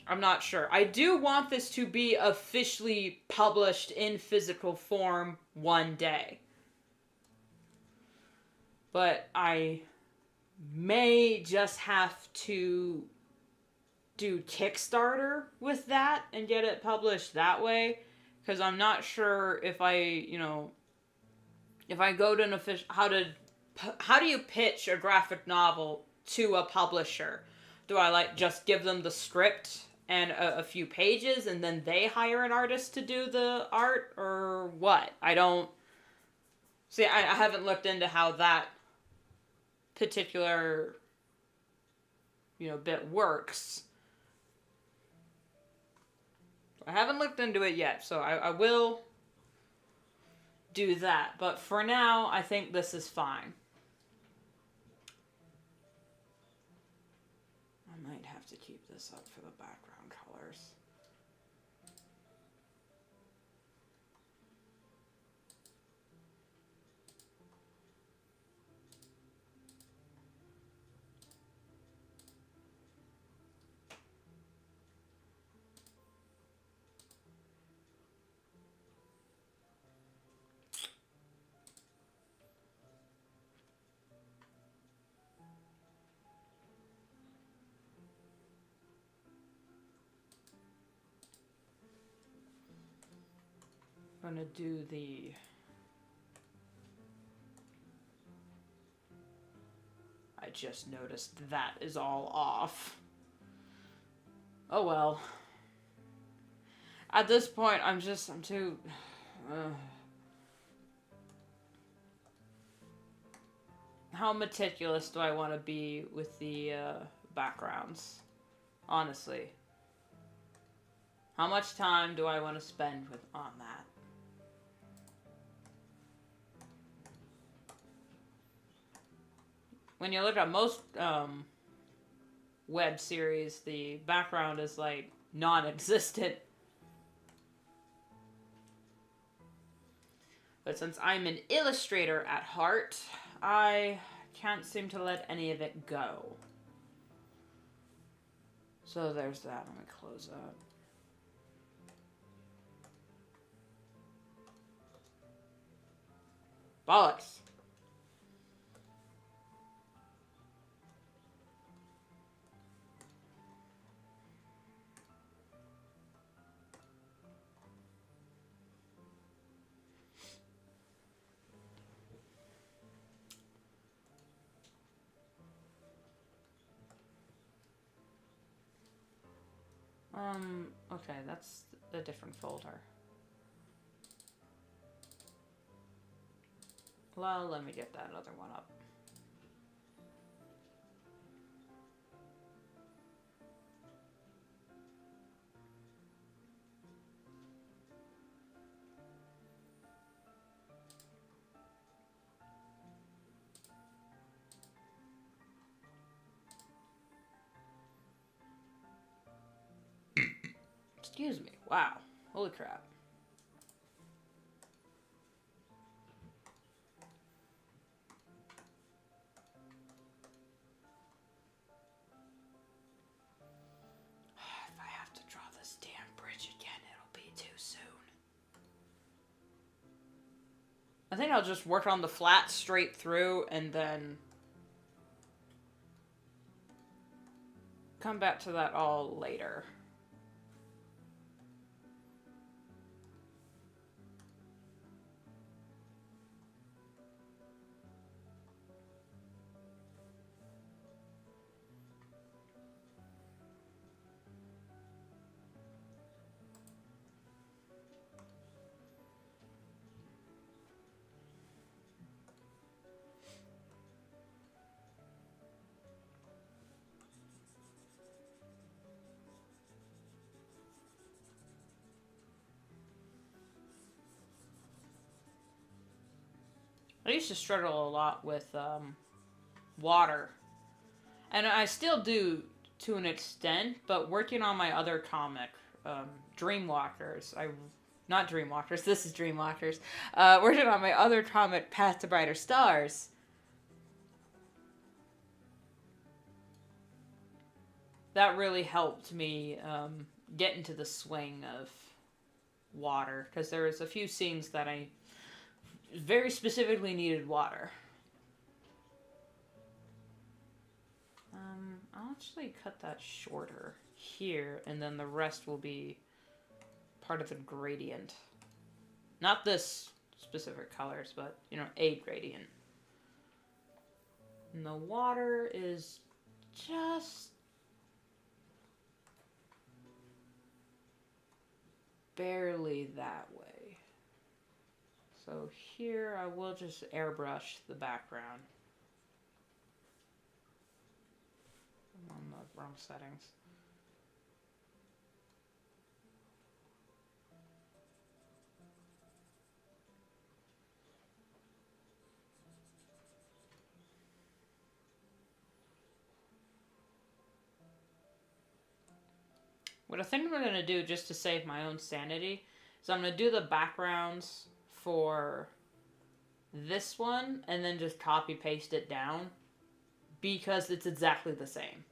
I'm not sure. I do want this to be officially published in physical form one day. But I may just have to do Kickstarter with that and get it published that way. Because I'm not sure if I go to an official... How do you pitch a graphic novel to a publisher? Do I, just give them the script and a few pages and then they hire an artist to do the art? Or what? I don't... See, I haven't looked into how that particular, bit works. I haven't looked into it yet, so I will do that. But for now, I think this is fine. I might have to keep this up for the background colors. I'm gonna do the... I just noticed that is all off. Oh well. At this point, I'm too... How meticulous do I want to be with the backgrounds? Honestly. How much time do I want to spend on that? When you look at most web series, the background is non-existent. But since I'm an illustrator at heart, I can't seem to let any of it go. So there's that. Let me close up. Bollocks. Okay, that's a different folder. Well, let me get that other one up. Excuse me. Wow. Holy crap. If I have to draw this damn bridge again, it'll be too soon. I think I'll just work on the flat straight through and then come back to that all later. I used to struggle a lot with water. And I still do to an extent, but working on my other comic, Dreamwalkers, not Dreamwalkers, this is Dreamwalkers, working on my other comic, Path to Brighter Stars, that really helped me get into the swing of water, because there was a few scenes that I very specifically needed water. I'll actually cut that shorter here, and then the rest will be part of the gradient. Not this specific colors, but, you know, a gradient. And the water is just barely that way. So here I will just airbrush the background. I'm on the wrong settings. What I think I'm going to do, just to save my own sanity, is I'm going to do the backgrounds for this one and then just copy paste it down, because it's exactly the same.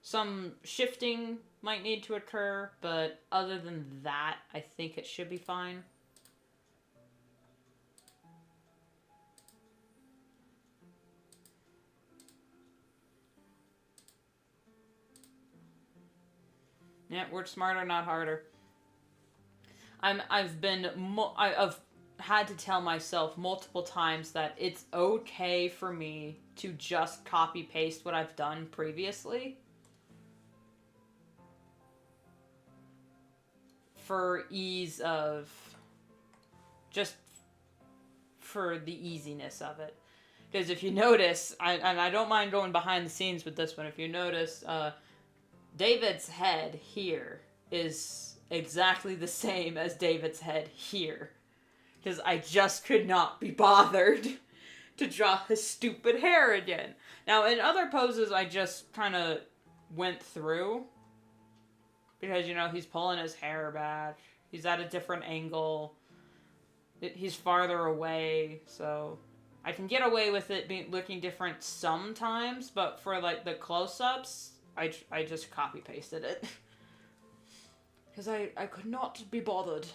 Some shifting might need to occur, but other than that, I think it should be fine. Yeah, work smarter, not harder. I've had to tell myself multiple times that it's okay for me to just copy paste what I've done previously, for ease of, just for the easiness of it. Because if you notice, and I don't mind going behind the scenes with this one, if you notice, David's head here is exactly the same as David's head here. Because I just could not be bothered to draw his stupid hair again. Now, in other poses, I just kind of went through. Because, you know, he's pulling his hair back. He's at a different angle. He's farther away. So I can get away with it looking different sometimes. But for, like, the close-ups, I just copy-pasted it. Because I could not be bothered.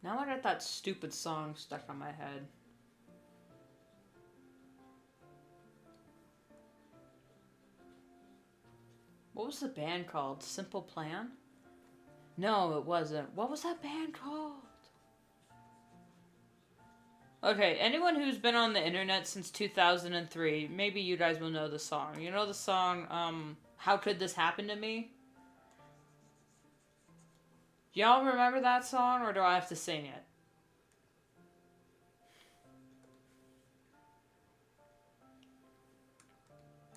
Now I got that stupid song stuck on my head. What was the band called? Simple Plan? No, it wasn't. What was that band called? Okay, anyone who's been on the internet since 2003, maybe you guys will know the song. You know the song, How Could This Happen to Me? Do y'all remember that song, or do I have to sing it?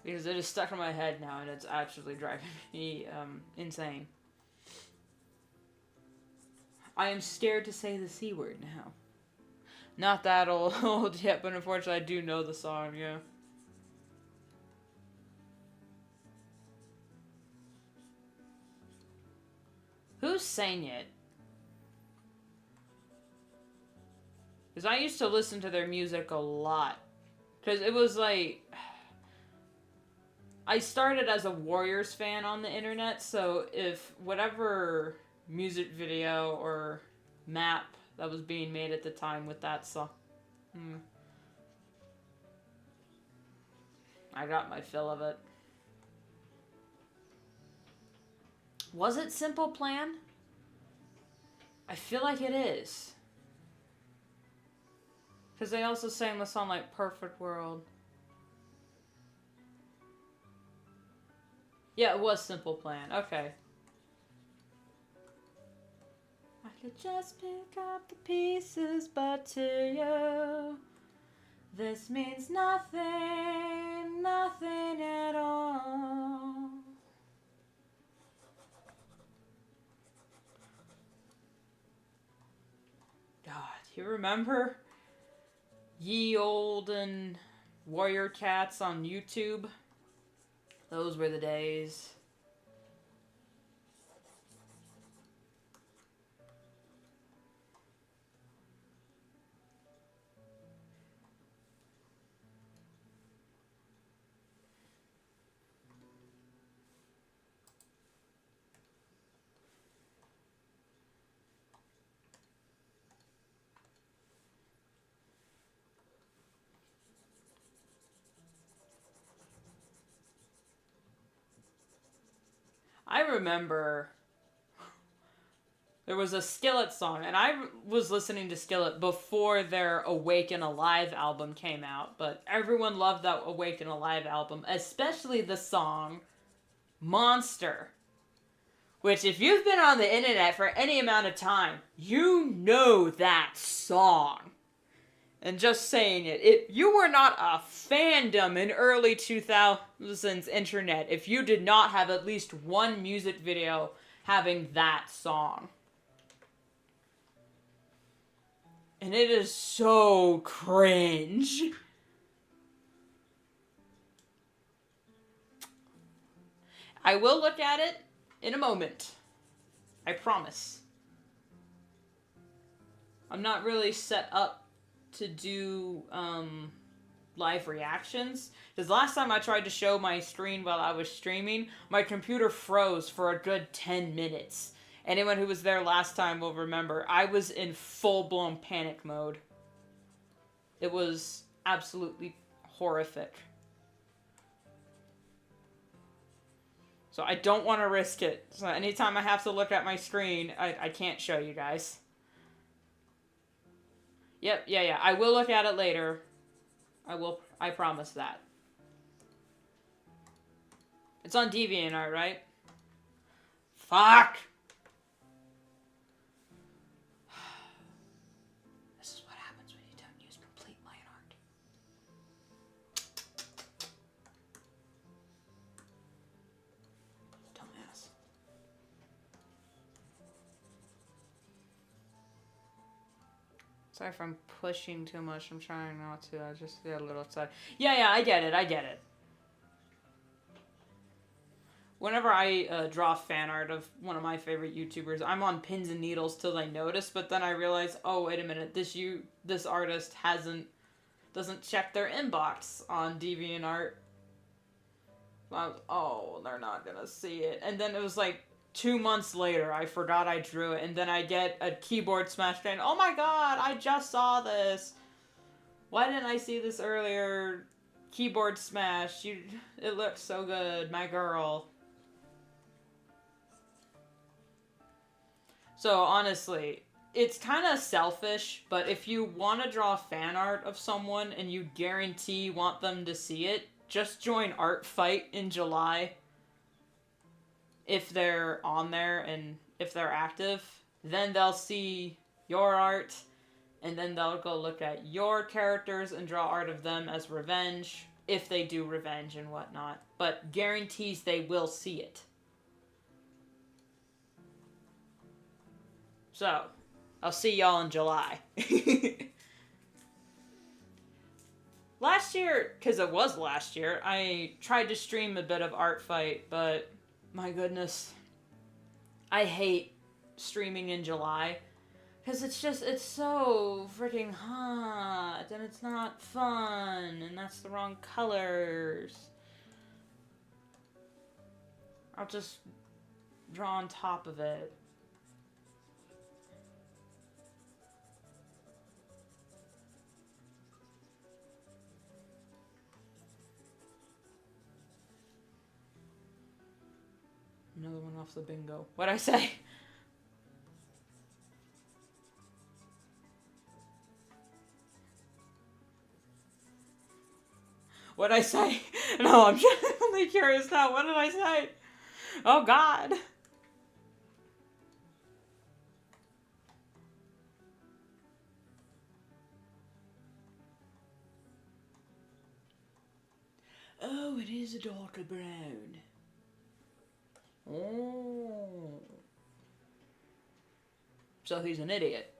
Because it is stuck in my head now, and it's actually driving me insane. I am scared to say the C word now. Not that old yet, but unfortunately I do know the song, yeah. Who sang it? Because I used to listen to their music a lot. Because it was like... I started as a Warriors fan on the internet, so if whatever music video or map that was being made at the time with that song... I got my fill of it. Was it Simple Plan? I feel like it is. Because they also sang the song like Perfect World. Yeah, it was Simple Plan. Okay. I could just pick up the pieces, but to you, this means nothing, nothing at all. God, you remember ye olden warrior cats on YouTube? Those were the days. I remember there was a Skillet song, and I was listening to Skillet before their Awake and Alive album came out, but everyone loved that Awake and Alive album, especially the song Monster, which if you've been on the internet for any amount of time, you know that song. And just saying it, if you were not a fandom in early 2000s internet, if you did not have at least one music video having that song. And it is so cringe. I will look at it in a moment. I promise. I'm not really set up to do live reactions, because last time I tried to show my screen while I was streaming, my computer froze for a good 10 minutes. Anyone who was there last time will remember, I was in full-blown panic mode. It was absolutely horrific. So I don't want to risk it. So anytime I have to look at my screen, I can't show you guys. Yep, yeah. I will look at it later. I promise that. It's on DeviantArt, right? Fuck! This is what happens when you don't use complete line art. Dumbass. Sorry if I'm pushing too much. I'm trying not to. I just get a little excited. Yeah, I get it. Whenever I draw fan art of one of my favorite YouTubers, I'm on pins and needles till I notice, but then I realize, oh, wait a minute, this artist doesn't check their inbox on DeviantArt. Oh, they're not gonna see it. And then it was like 2 months later, I forgot I drew it, and then I get a keyboard smash saying, oh my god, I just saw this. Why didn't I see this earlier? Keyboard smash, it looks so good, my girl. So honestly, it's kind of selfish, but if you want to draw fan art of someone and you guarantee you want them to see it, just join Art Fight in July. If they're on there and if they're active, then they'll see your art, and then they'll go look at your characters and draw art of them as revenge, if they do revenge and whatnot. But guarantees they will see it. So, I'll see y'all in July. Last year, because it was last year, I tried to stream a bit of Art Fight, but my goodness, I hate streaming in July. Because it's so freaking hot, and it's not fun, and that's the wrong colors. I'll just draw on top of it. Another one off the bingo. What'd I say? What'd I say? No, I'm genuinely curious now. What did I say? Oh, God. Oh, it is a darker brown. Oh. So he's an idiot.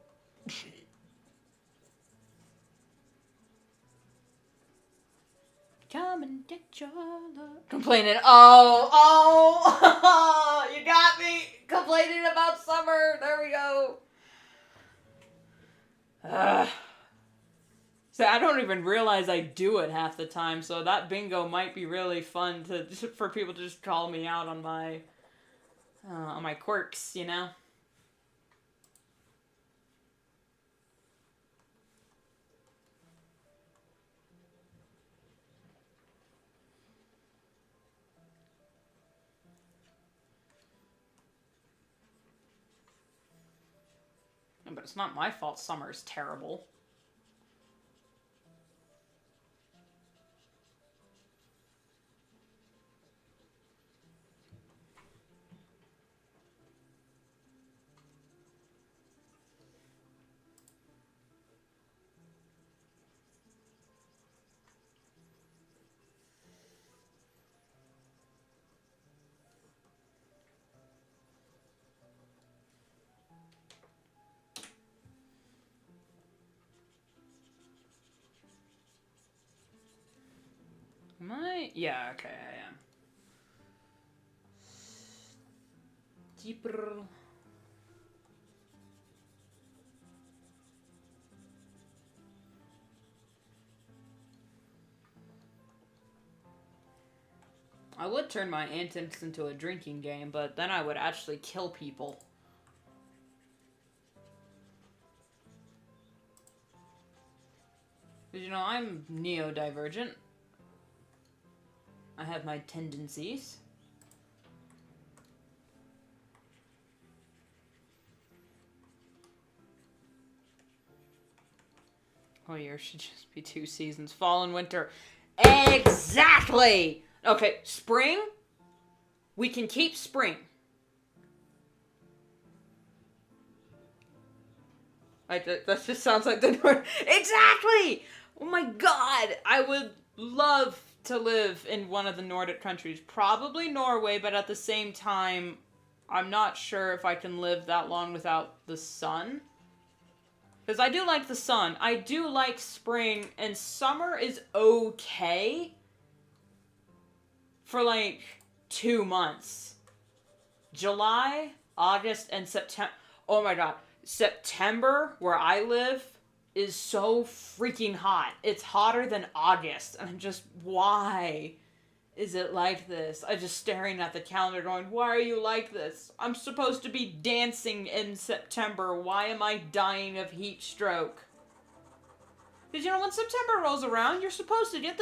Come and get your love. Complaining. Oh, you got me. Complaining about summer. There we go. So I don't even realize I do it half the time. So that bingo might be really fun for people to just call me out on my quirks, you know. But it's not my fault summer's terrible. Am I? Yeah, okay, I am. Deeper. I would turn my antics into a drinking game, but then I would actually kill people. Because, you know, I'm neurodivergent. I have my tendencies. Oh, yours should just be 2 seasons. Fall and winter. Exactly! Okay, spring. We can keep spring. That just sounds like the North. Exactly! Oh my god! I would love to live in one of the Nordic countries. Probably Norway, but at the same time, I'm not sure if I can live that long without the sun. Because I do like the sun. I do like spring, and summer is okay for like 2 months. July, August, and September. Oh my god. September, where I live, is so freaking hot. It's hotter than August. And I'm just, why is it like this? I'm just staring at the calendar going, why are you like this? I'm supposed to be dancing in September. Why am I dying of heat stroke? Because, you know, when September rolls around, you're supposed to get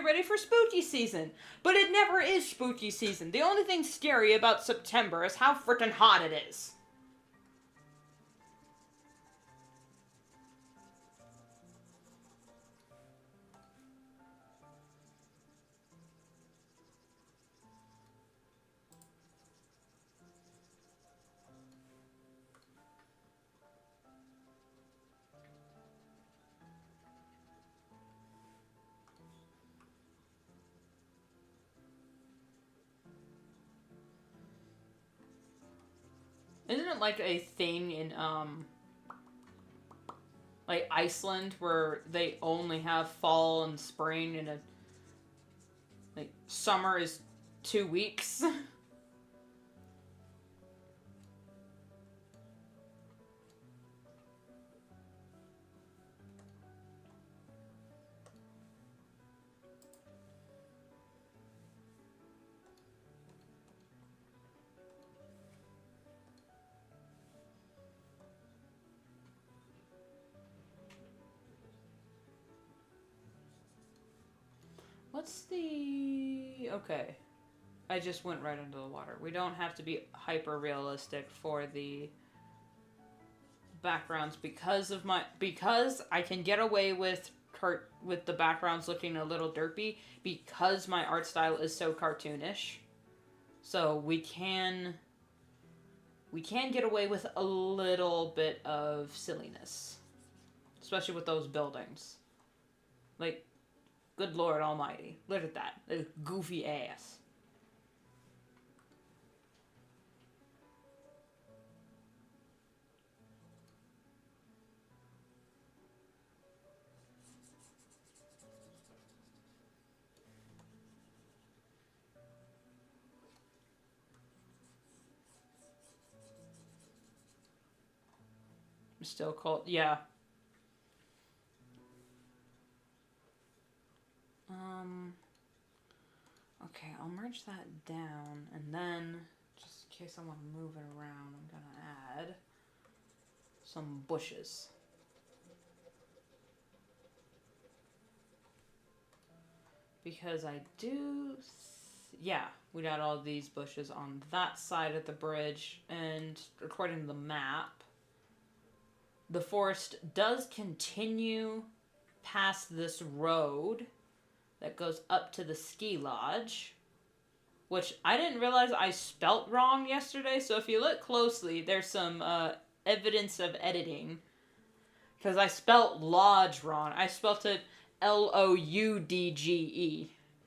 ready for spooky season. But it never is spooky season. The only thing scary about September is how freaking hot it is. Isn't it like a thing in, like Iceland where they only have fall and spring and like, summer is 2 weeks? What's the... Okay. I just went right into the water. We don't have to be hyper-realistic for the backgrounds because I can get away with the backgrounds looking a little derpy because my art style is so cartoonish. So we can get away with a little bit of silliness, especially with those buildings. Like, good Lord Almighty, look at that, goofy ass. Still cold, yeah. Okay, I'll merge that down, and then, just in case I want to move it around, I'm gonna add some bushes. Because I do, yeah, we got all these bushes on that side of the bridge, and according to the map, the forest does continue past this road that goes up to the ski lodge, which I didn't realize I spelt wrong yesterday, so if you look closely, there's some evidence of editing, because I spelt lodge wrong. I spelt it Loudge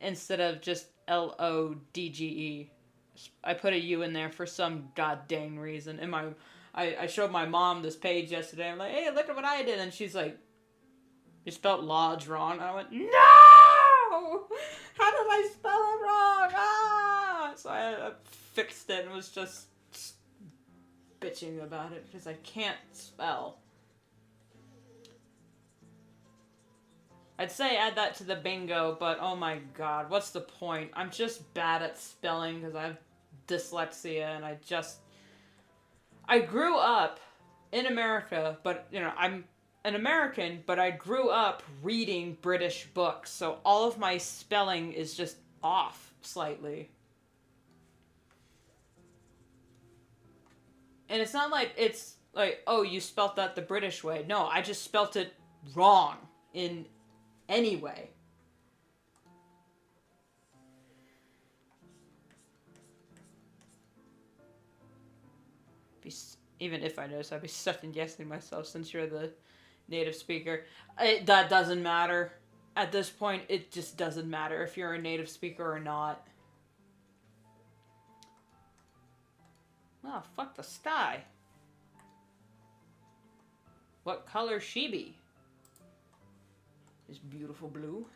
instead of just Lodge. I put a U in there for some god dang reason. And I showed my mom this page yesterday. I'm like, hey, look at what I did. And she's like, you spelled lodge wrong. And I went, no! How did I spell it wrong? Ah! So I fixed it and was just bitching about it because I can't spell. I'd say add that to the bingo, but oh my god, what's the point? I'm just bad at spelling because I have dyslexia, and I grew up in America, but, you know, I'm an American, but I grew up reading British books, so all of my spelling is just off slightly. And it's not like it's like, oh, you spelt that the British way. No, I just spelt it wrong in any way. Even if I notice, I'd be second guessing myself since you're the native speaker. That doesn't matter. At this point, it just doesn't matter if you're a native speaker or not. Well, fuck the sky. What color she be? This beautiful blue.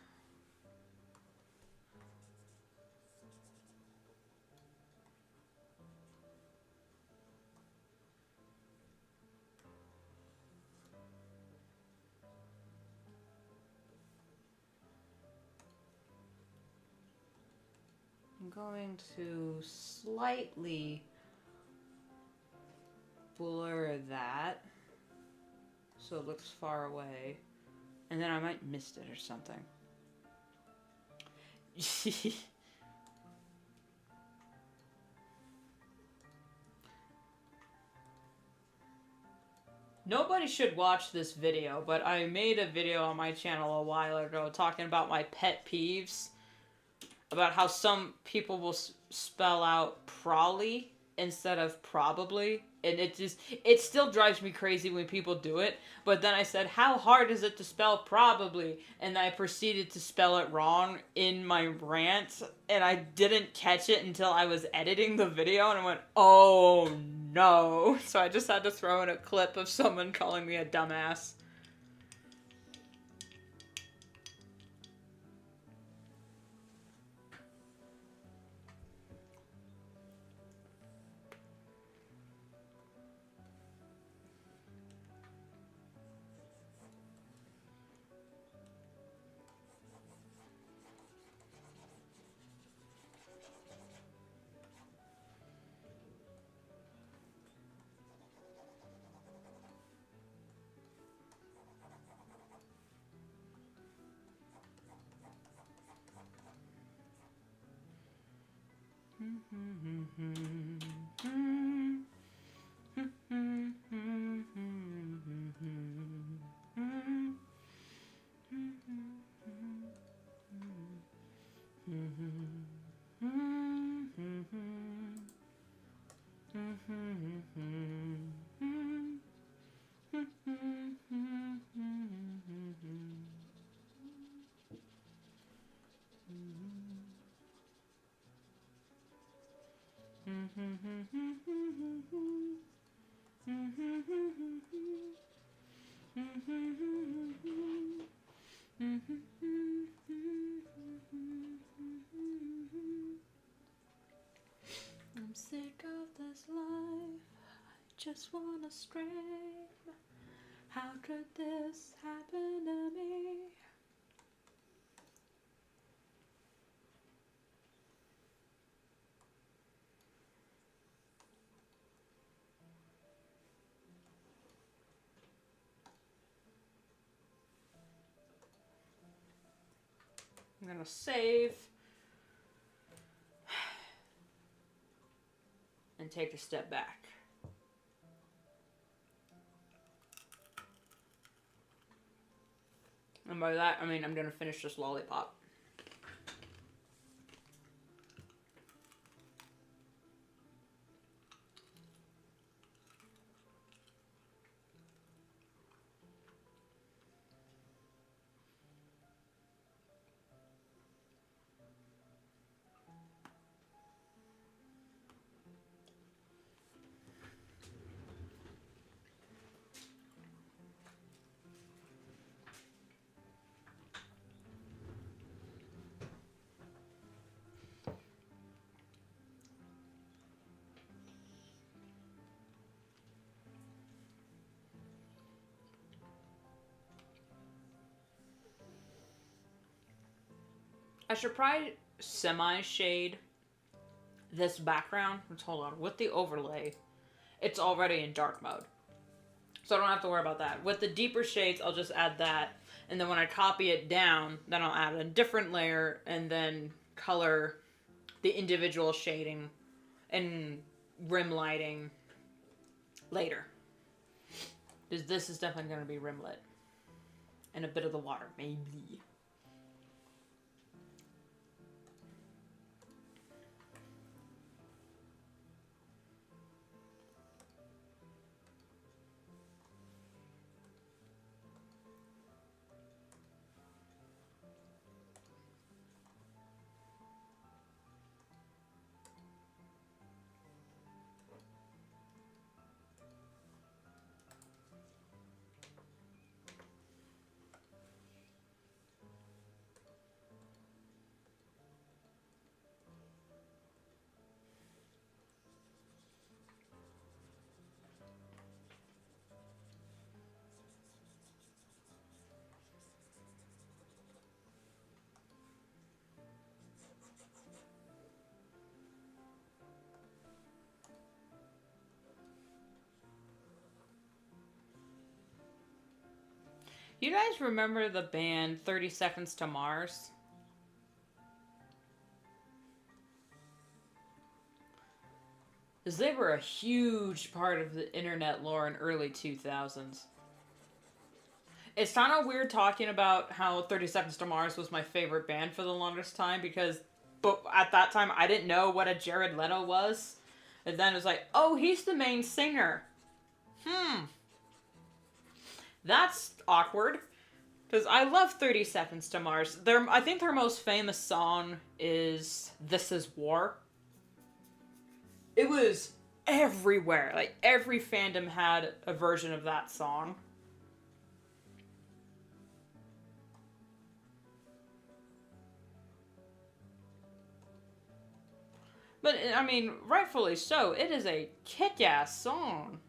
I'm going to slightly blur that so it looks far away, and then I might miss it or something. Nobody should watch this video, but I made a video on my channel a while ago talking about my pet peeves. About how some people will spell out probably instead of probably. And it still drives me crazy when people do it. But then I said, how hard is it to spell probably? And I proceeded to spell it wrong in my rant. And I didn't catch it until I was editing the video. And I went, oh no. So I just had to throw in a clip of someone calling me a dumbass. I'm sick of this life. I just wanna scream. How could this happen to me? I'm gonna save and take a step back. And by that, I mean I'm gonna finish this lollipop. I should probably semi-shade this background. Let's hold on. With the overlay, it's already in dark mode. So I don't have to worry about that. With the deeper shades, I'll just add that. And then when I copy it down, then I'll add a different layer and then color the individual shading and rim lighting later. Because this is definitely going to be rim lit. And a bit of the water, maybe. You guys remember the band 30 Seconds to Mars? Because they were a huge part of the internet lore in early 2000s. It's kind of weird talking about how 30 Seconds to Mars was my favorite band for the longest time because but at that time I didn't know what a Jared Leto was. And then it was like, oh, he's the main singer. That's awkward. Because I love 30 Seconds to Mars. I think their most famous song is This Is War. It was everywhere. Like, every fandom had a version of that song. But, I mean, rightfully so. It is a kick-ass song.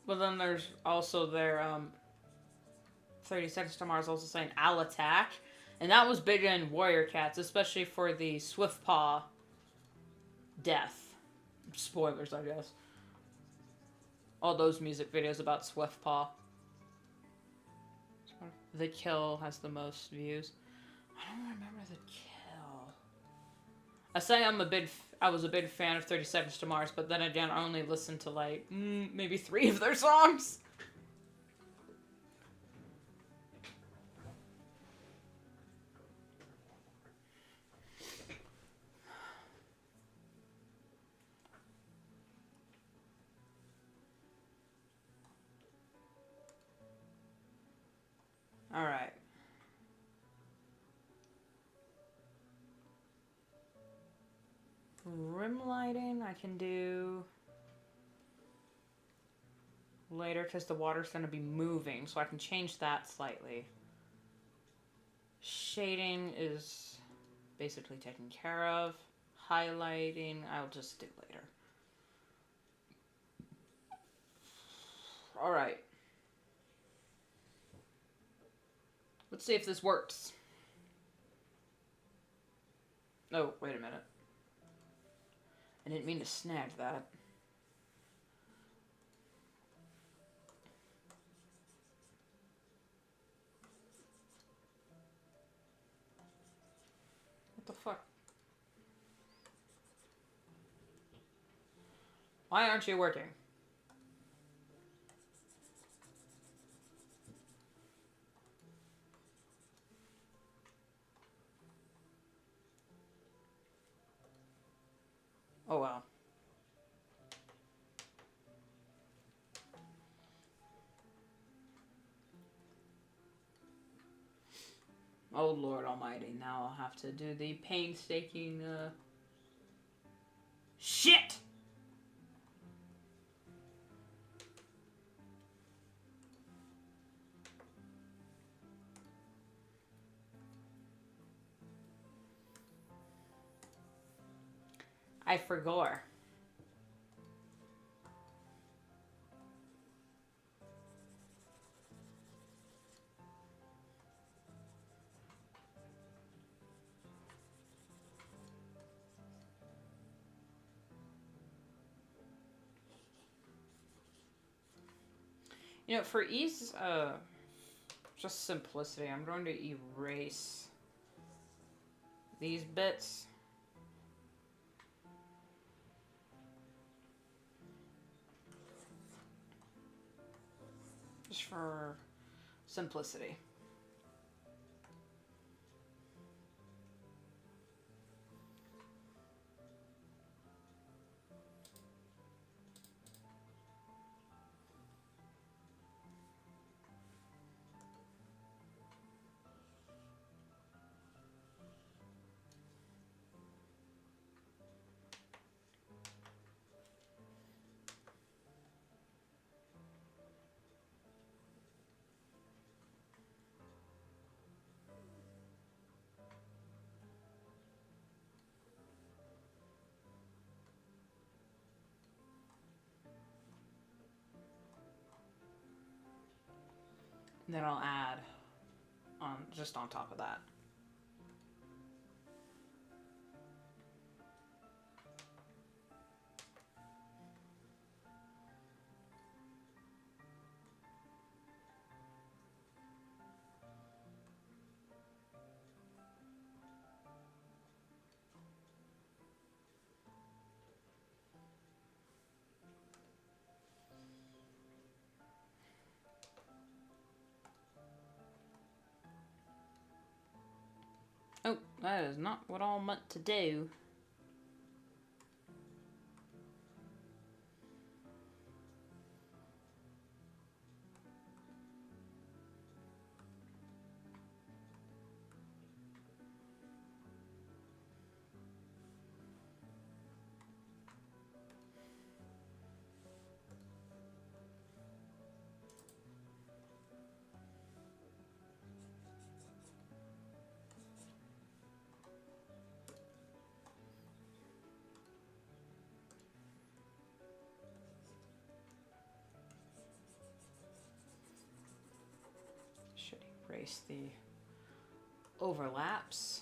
But then there's also their, 30 Seconds to Mars also saying I'll attack. And that was big in Warrior Cats, especially for the Swiftpaw death. Spoilers, I guess. All those music videos about Swiftpaw. The kill has the most views. I don't remember the kill. I say I was a big fan of 30 Seconds to Mars, but then again, I only listened to like, maybe 3 of their songs. Alright. Rim lighting I can do later because the water's going to be moving, so I can change that slightly. Shading is basically taken care of. Highlighting I'll just do later. Alright. Let's see if this works. Oh, wait a minute. I didn't mean to snag that. What the fuck? Why aren't you working? Oh well. Oh Lord Almighty, now I'll have to do the painstaking, shit! I forgot. You know, for ease, just simplicity, I'm going to erase these bits. Just for simplicity. And then I'll add on just on top of that. Oh, that is not what I meant to do. Should erase the overlaps.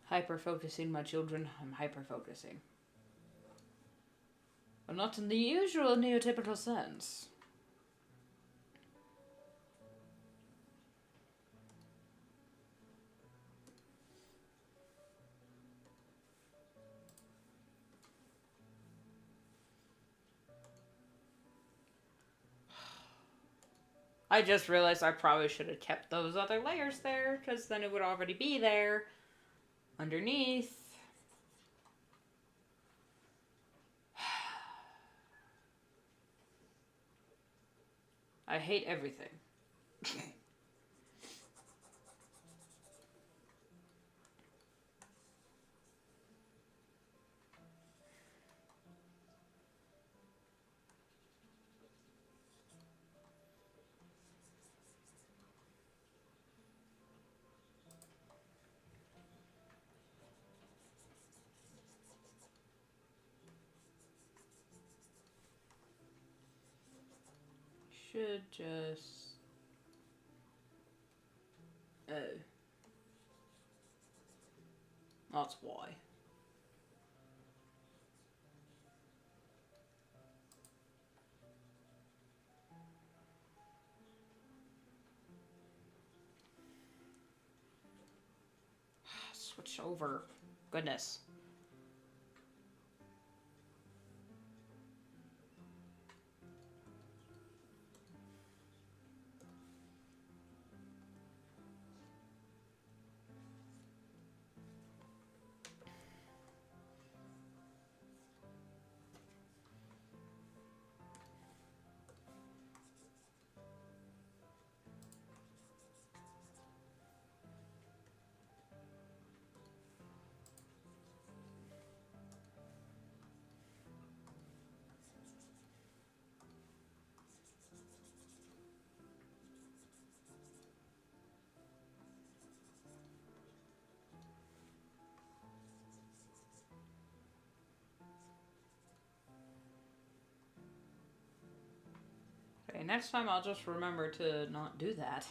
Hyper-focusing, my children. I'm hyper-focusing. But not in the usual neotypical sense. I just realized I probably should have kept those other layers there, because then it would already be there underneath. I hate everything. Should just... Oh. That's why. Switch over. Goodness. Okay, next time I'll just remember to not do that.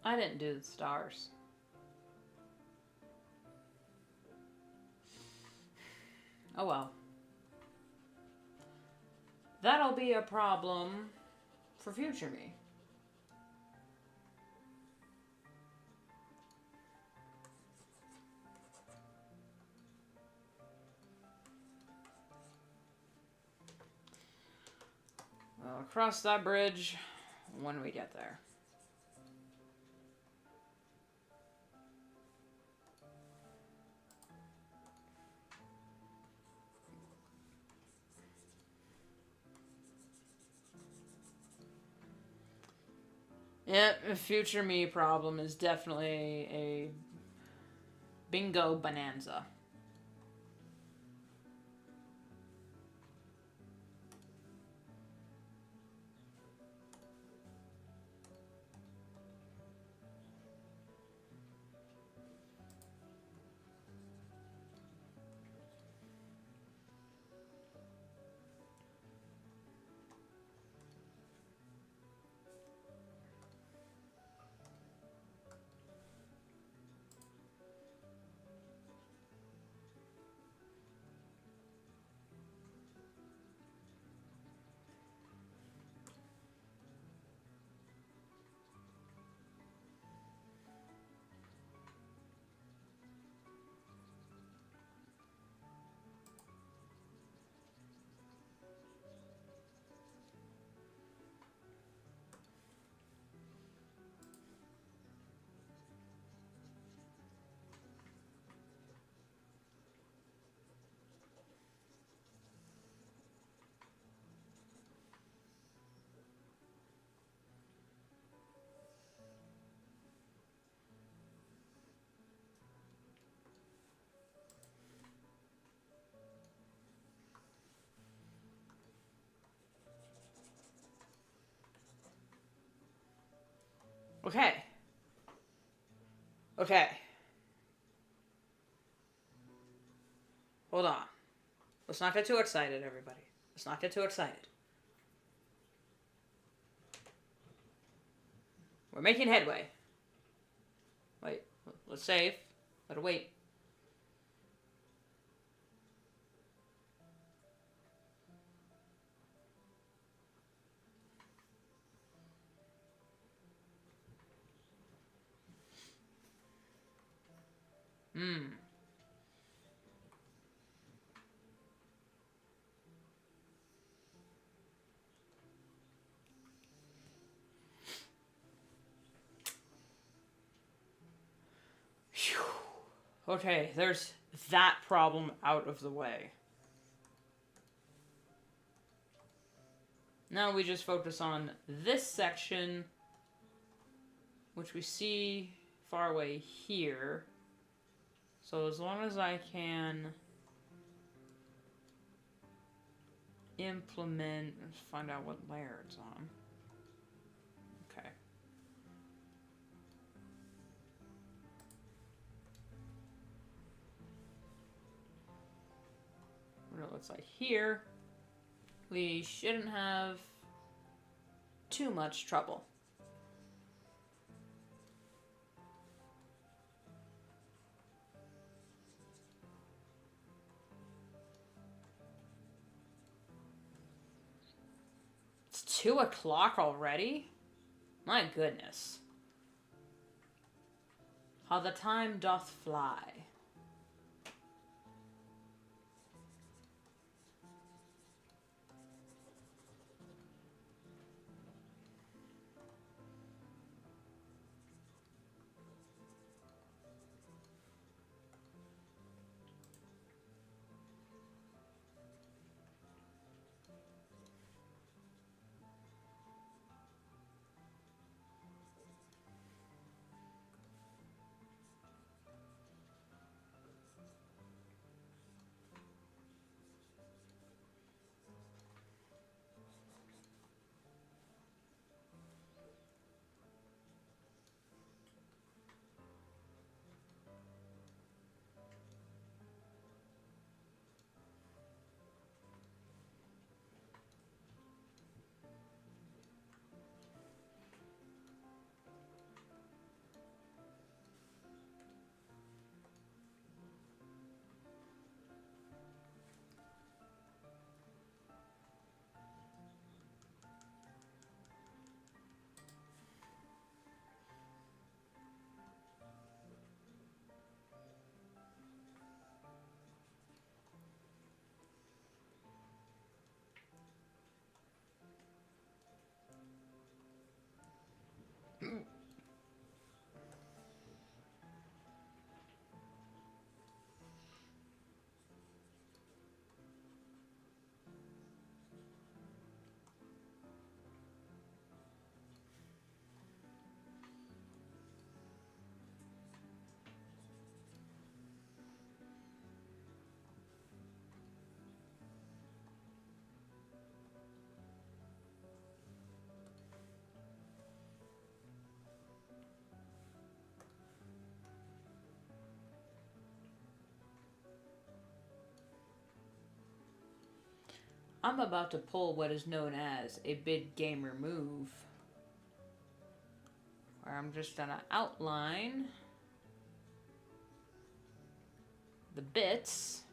I didn't do the stars. Oh well. That'll be a problem for future me. We'll cross that bridge when we get there. Yep, a future me problem is definitely a bingo bonanza. Okay. Okay. Hold on. Let's not get too excited, everybody. Let's not get too excited. We're making headway. Wait. Let's save. Let it wait. Phew. Okay, there's that problem out of the way. Now we just focus on this section, which we see far away here. So as long as I can implement, let's find out what layer it's on. Okay. What it looks like here, we shouldn't have too much trouble. It's 2 o'clock already? My goodness. How the time doth fly. I'm about to pull what is known as a big gamer move, where I'm just gonna outline the bits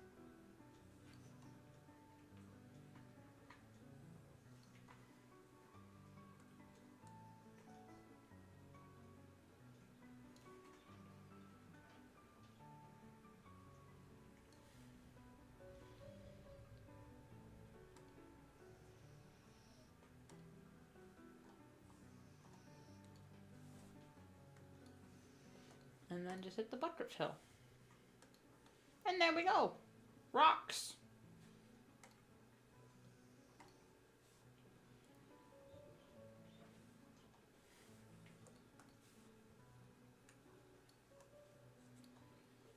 and then just hit the buttress hill. And there we go. Rocks.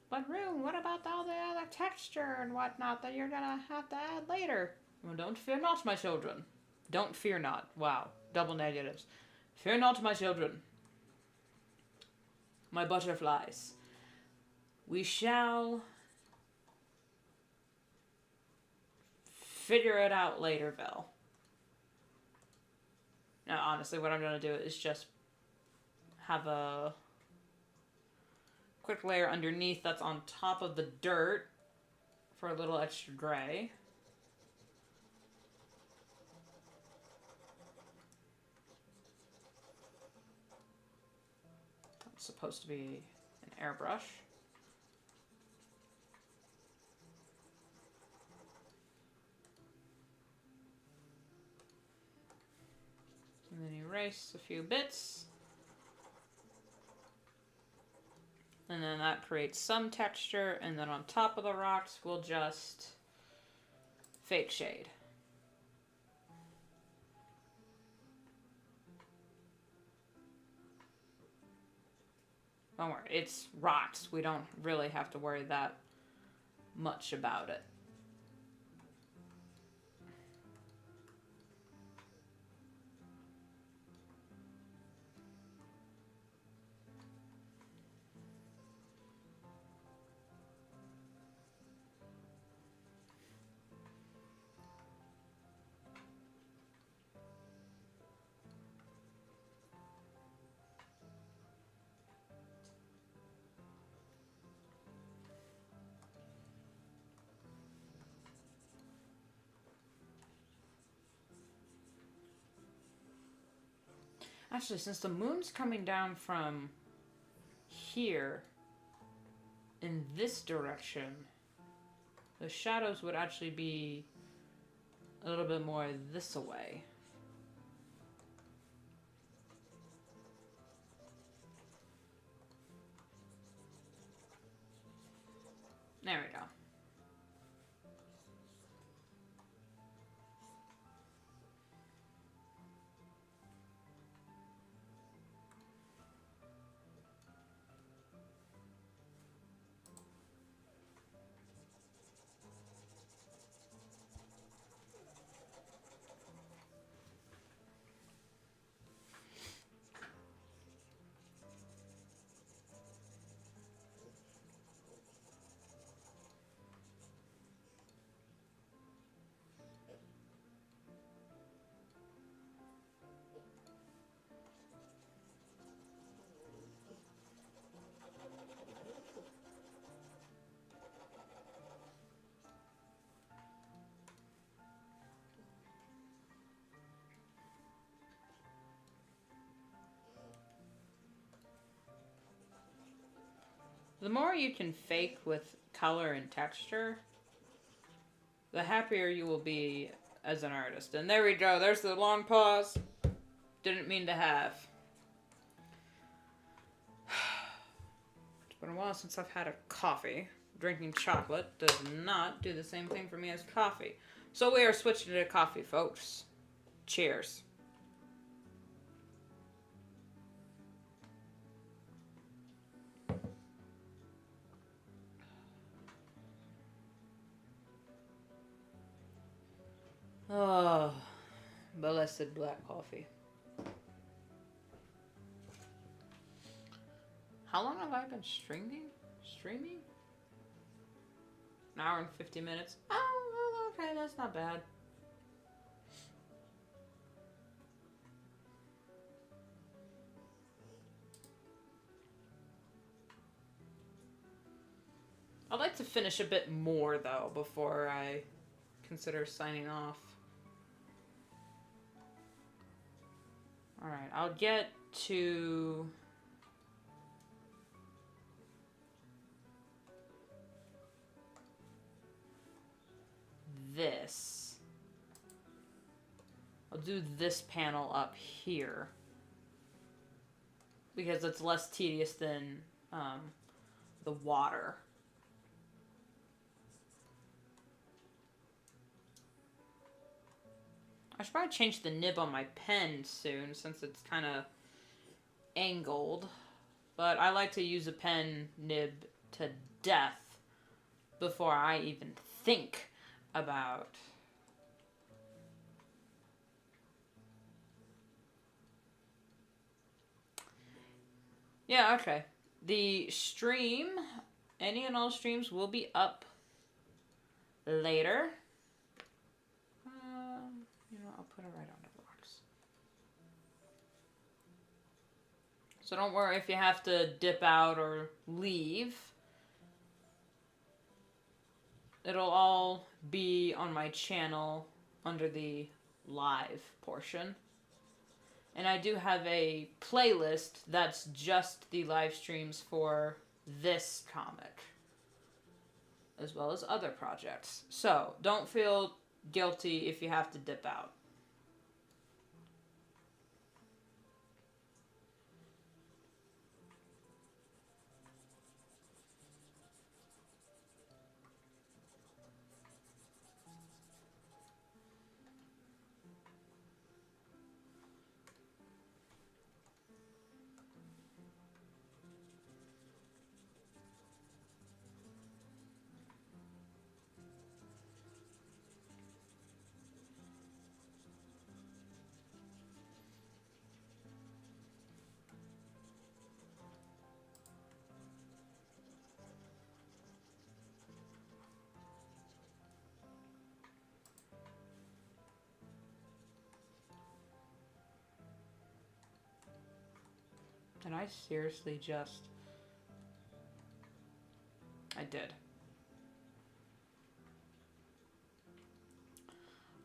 But Rune, what about all the other texture and whatnot that you're gonna have to add later? Well, don't fear not, my children. Don't fear not. Wow. Double negatives. Fear not, my children. my butterflies. We shall figure it out later, Vel. Now, honestly, what I'm going to do is just have a quick layer underneath that's on top of the dirt for a little extra gray. That's supposed to be an airbrush. And then erase a few bits. And then that creates some texture, and then on top of the rocks, we'll just fake shade. Don't worry, it's rocks. We don't really have to worry that much about it. Actually, since the moon's coming down from here in this direction, the shadows would actually be a little bit more this way. There we go. The more you can fake with color and texture, the happier you will be as an artist. And there we go. There's the long pause. Didn't mean to have. It's been a while since I've had a coffee. Drinking chocolate does not do the same thing for me as coffee. So we are switching to coffee, folks. Cheers. Oh, blessed black coffee. How long have I been streaming? An hour and 50 minutes. Oh, okay, that's not bad. I'd like to finish a bit more, though, before I consider signing off. Alright, I'll get to this. I'll do this panel up here because it's less tedious than the water. I should probably change the nib on my pen soon since it's kind of angled. But I like to use a pen nib to death before I even think about yeah, okay. The stream, any and all streams will be up later. I'll put it right on the box. So don't worry if you have to dip out or leave. It'll all be on my channel under the live portion. And I do have a playlist that's just the live streams for this comic, as well as other projects. So don't feel guilty if you have to dip out. And I seriously just... I did.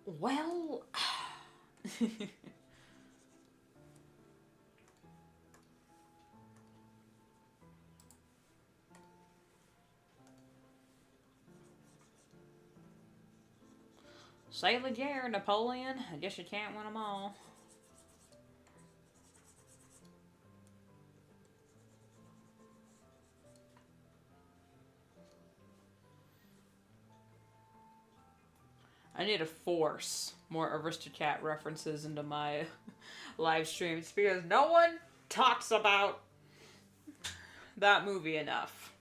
Well... Say the year, Napoleon. I guess you can't win them all. I need to force more Aristocat references into my live streams because no one talks about that movie enough.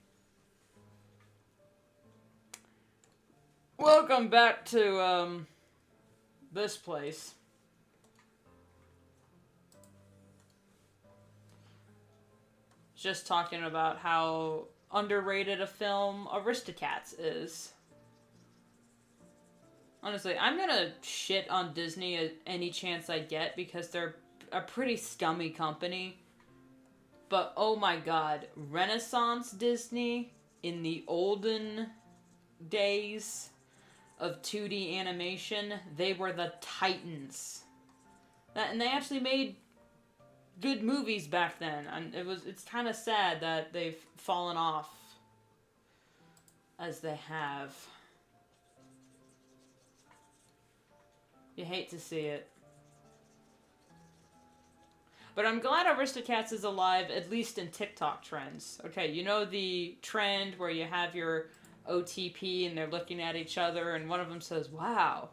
Welcome back to this place. Just talking about how underrated a film Aristocats is. Honestly, I'm gonna shit on Disney at any chance I get because they're a pretty scummy company. But oh my god, Renaissance Disney in the olden days of 2D animation, they were the titans. And they actually made good movies back then. And it's kind of sad that they've fallen off as they have. You hate to see it. But I'm glad Aristocats is alive, at least in TikTok trends. Okay, you know the trend where you have your OTP and they're looking at each other and one of them says, "Wow,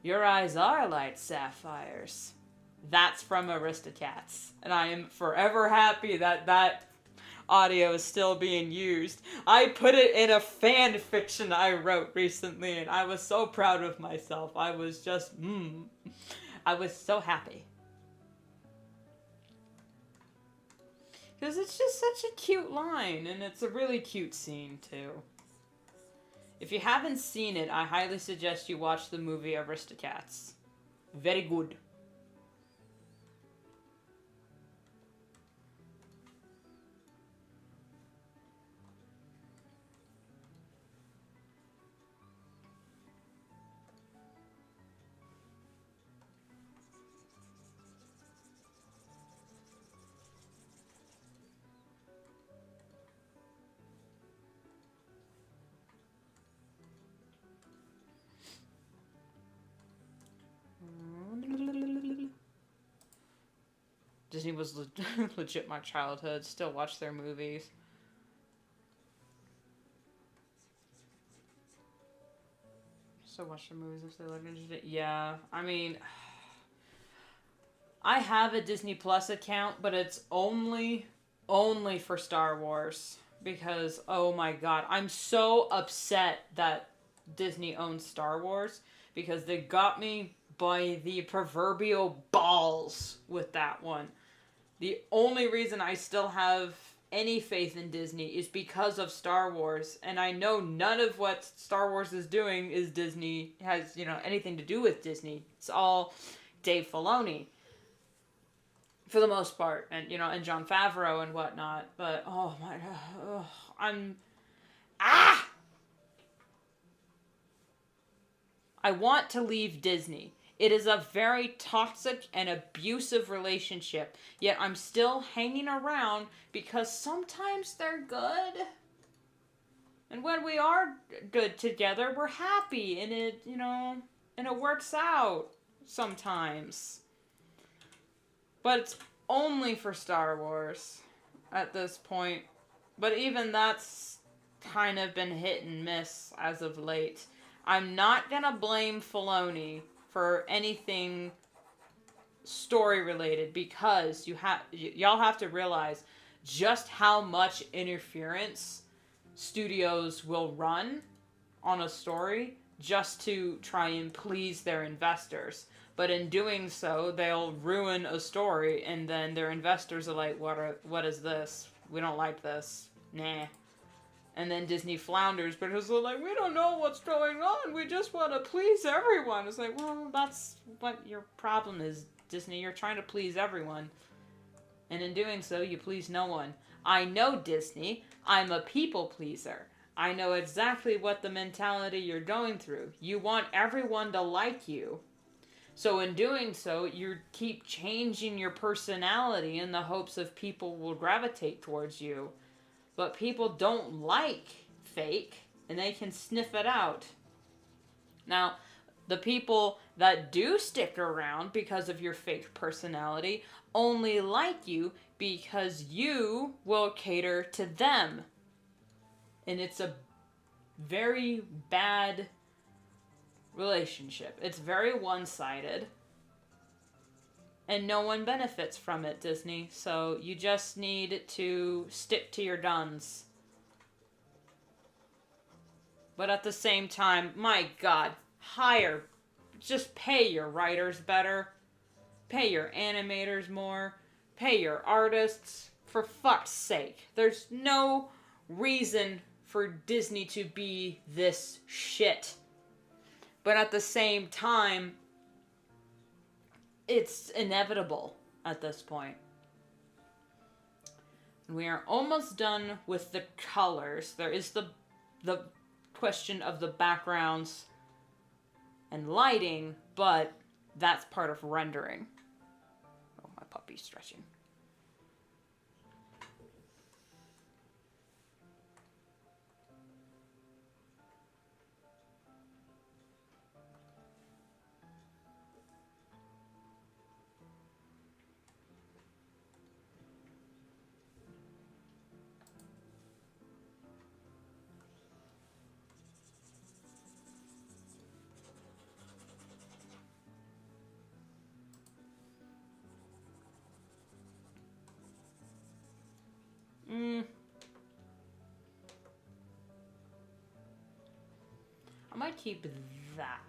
your eyes are like sapphires." That's from Aristocats. And I am forever happy that that audio is still being used. I put it in a fan fiction I wrote recently and I was so proud of myself. I was just, I was so happy. Because it's just such a cute line and it's a really cute scene too. If you haven't seen it, I highly suggest you watch the movie Aristocats. Very good. Disney was legit my childhood. Still watch their movies. Still watch their movies if they look interesting. Yeah, I mean, I have a Disney Plus account, but it's only for Star Wars. Because, oh my god, I'm so upset that Disney owns Star Wars. Because they got me by the proverbial balls with that one. The only reason I still have any faith in Disney is because of Star Wars, and I know none of what Star Wars is doing is Disney, has, anything to do with Disney. It's all Dave Filoni, for the most part, and, and Jon Favreau and whatnot, but, oh my god, I want to leave Disney. It is a very toxic and abusive relationship, yet I'm still hanging around because sometimes they're good. And when we are good together, we're happy, and it works out sometimes. But it's only for Star Wars at this point. But even that's kind of been hit and miss as of late. I'm not gonna blame Filoni for anything story related, because y'all have to realize just how much interference studios will run on a story just to try and please their investors. But in doing so, they'll ruin a story, and then their investors are like, what is this? We don't like this. Nah. And then Disney flounders because they're like, we don't know what's going on. We just want to please everyone. It's like, well, that's what your problem is, Disney. You're trying to please everyone. And in doing so, you please no one. I know Disney. I'm a people pleaser. I know exactly what the mentality you're going through. You want everyone to like you. So in doing so, you keep changing your personality in the hopes of people will gravitate towards you. But people don't like fake, and they can sniff it out. Now, the people that do stick around because of your fake personality only like you because you will cater to them. And it's a very bad relationship. It's very one-sided. And no one benefits from it, Disney. So you just need to stick to your guns. But at the same time, my God, just pay your writers better. Pay your animators more. Pay your artists. For fuck's sake. There's no reason for Disney to be this shit. But at the same time, it's inevitable at this point. We are almost done with the colors. There is the question of the backgrounds and lighting, but that's part of rendering. Oh, my puppy's stretching. I might keep that.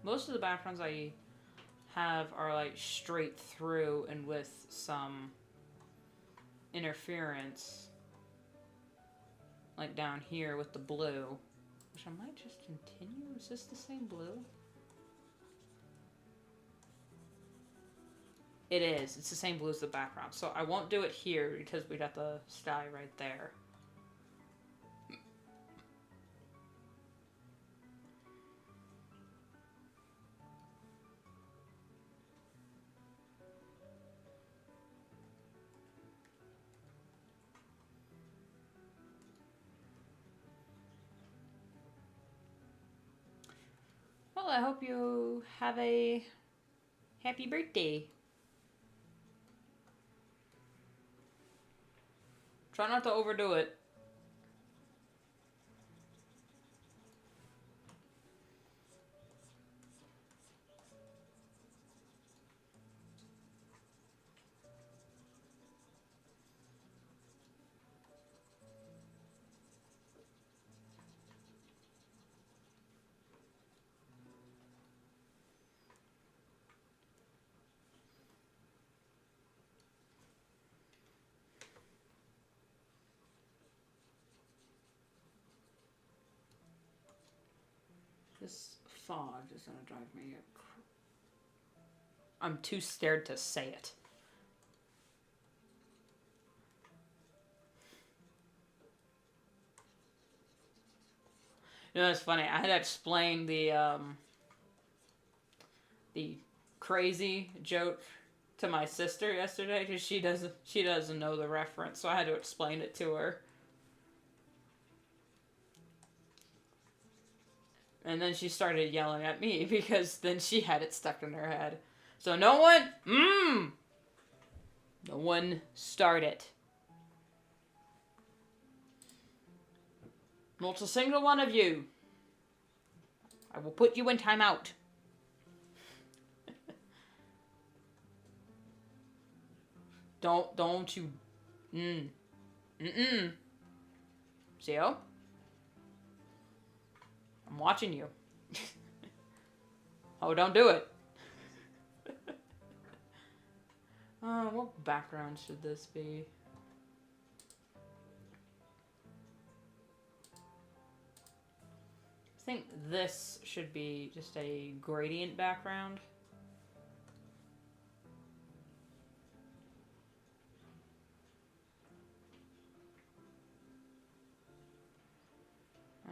Most of the backgrounds I have are like straight through and with some interference. Like down here with the blue. Which I might just continue. Is this the same blue? It is. It's the same blue as the background. So I won't do it here because we got the sky right there. Well, I hope you have a happy birthday. Try not to overdo it. This fog is gonna drive me. I'm too scared to say it. You know, it's funny. I had to explain the crazy joke to my sister yesterday because she doesn't know the reference, so I had to explain it to her. And then she started yelling at me because then she had it stuck in her head. So no one start it. Not a single one of you. I will put you in timeout. Don't you. See-o? I'm watching you. Oh, don't do it. What background should this be? I think this should be just a gradient background.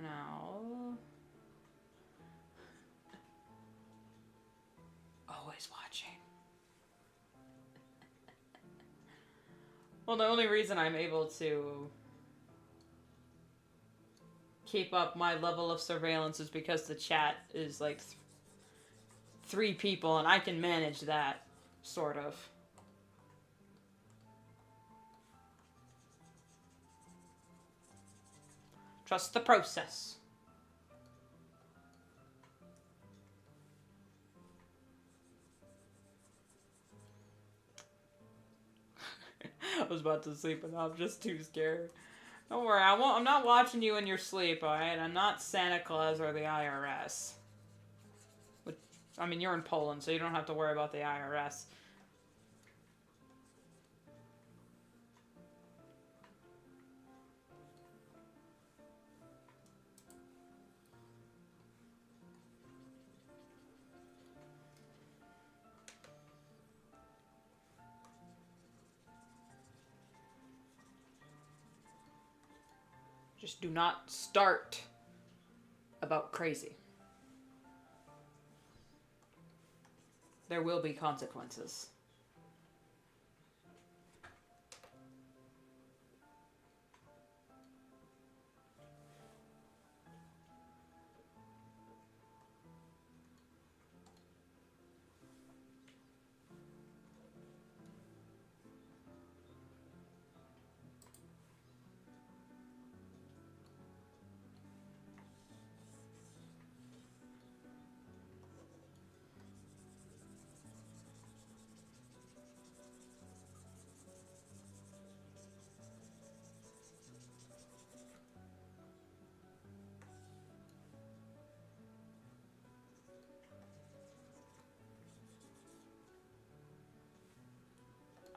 Now, always watching. Well, the only reason I'm able to keep up my level of surveillance is because the chat is like 3 people, and I can manage that, sort of. Trust the process. I was about to sleep, but I'm just too scared. Don't worry, I'm not watching you in your sleep, alright? I'm not Santa Claus or the IRS. I mean, you're in Poland, so you don't have to worry about the IRS. Just do not start about crazy. There will be consequences.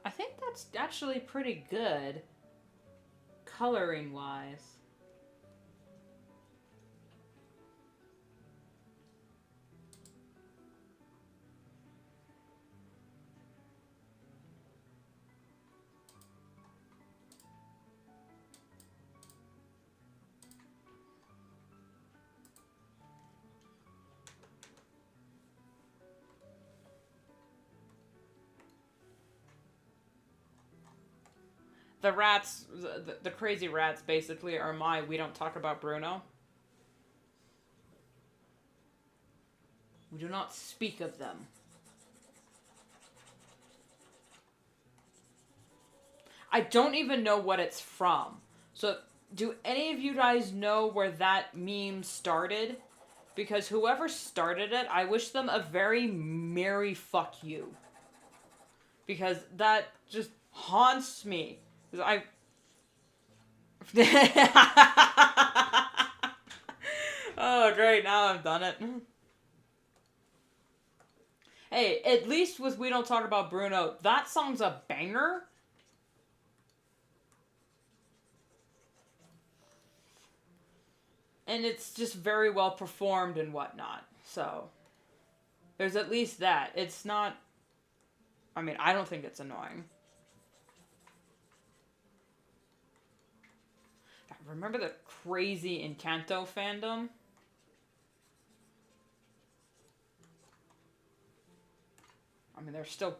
I think that's actually pretty good, coloring-wise. The rats, the crazy rats, basically, are my we don't talk about Bruno. We do not speak of them. I don't even know what it's from. So, do any of you guys know where that meme started? Because whoever started it, I wish them a very merry fuck you. Because that just haunts me. Because Oh, great, now I've done it. Hey, at least with We Don't Talk About Bruno, that song's a banger. And it's just very well performed and whatnot. So, there's at least that. It's not... I mean, I don't think it's annoying. Remember the crazy Encanto fandom? I mean, they're still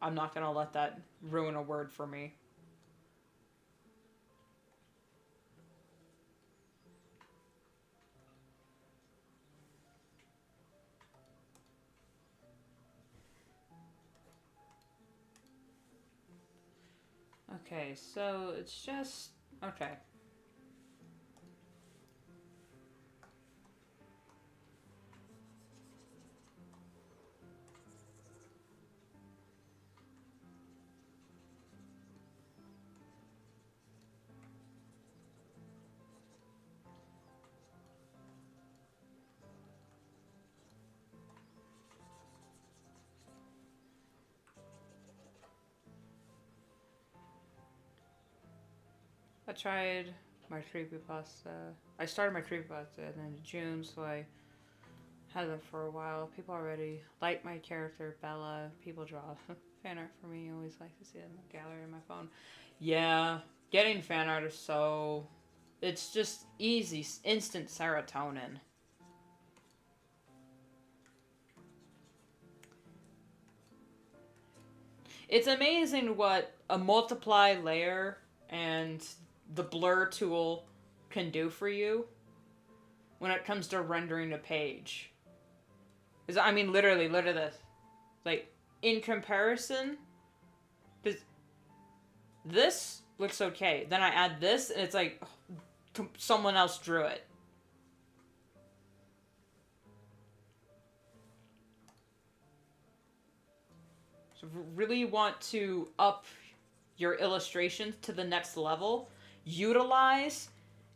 I'm not gonna let that ruin a word for me. Okay, so it's just... Okay. I tried my creepypasta. I started my creepypasta at the end of June, so I had them for a while. People already like my character, Bella. People draw fan art for me. I always like to see it in the gallery on my phone. Yeah, getting fan art is so... It's just easy, instant serotonin. It's amazing what a multiply layer and the blur tool can do for you when it comes to rendering a page. I mean, literally, look at this. Like, in comparison, this looks okay. Then I add this, and it's like someone else drew it. So if you really want to up your illustrations to the next level, utilize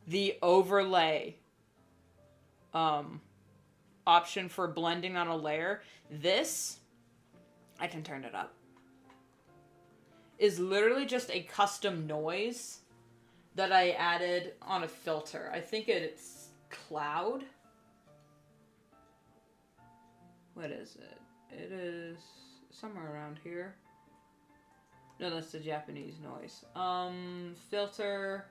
the overlay option for blending on a layer. This, I can turn it up, is literally just a custom noise that I added on a filter. I think it's cloud. What is it? It is somewhere around here. No, that's the Japanese noise. Filter,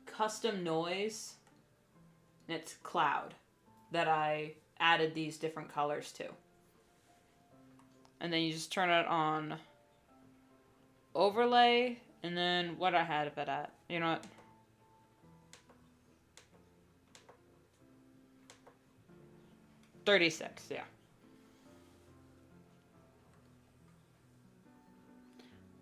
custom noise, and it's cloud that I added these different colors to. And then you just turn it on overlay, and then what I had it at. You know what? $36, yeah.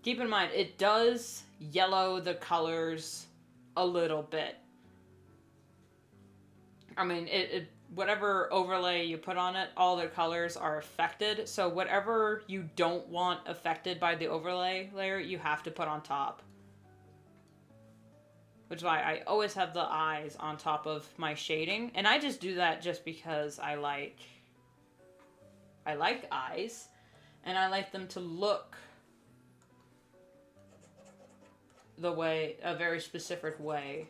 Keep in mind, it does yellow the colors a little bit. I mean, whatever overlay you put on it, all the colors are affected. So whatever you don't want affected by the overlay layer, you have to put on top. Which is why I always have the eyes on top of my shading. And I just do that just because I like eyes. And I like them to look a very specific way.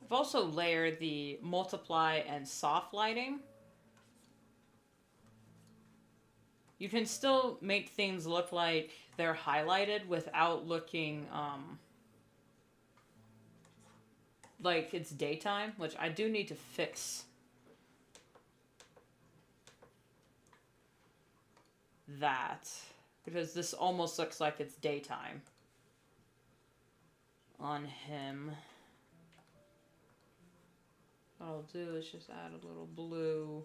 I've also layered the multiply and soft lighting. You can still make things look like they're highlighted without looking like it's daytime, which I do need to fix that, because this almost looks like it's daytime on him. What I'll do is just add a little blue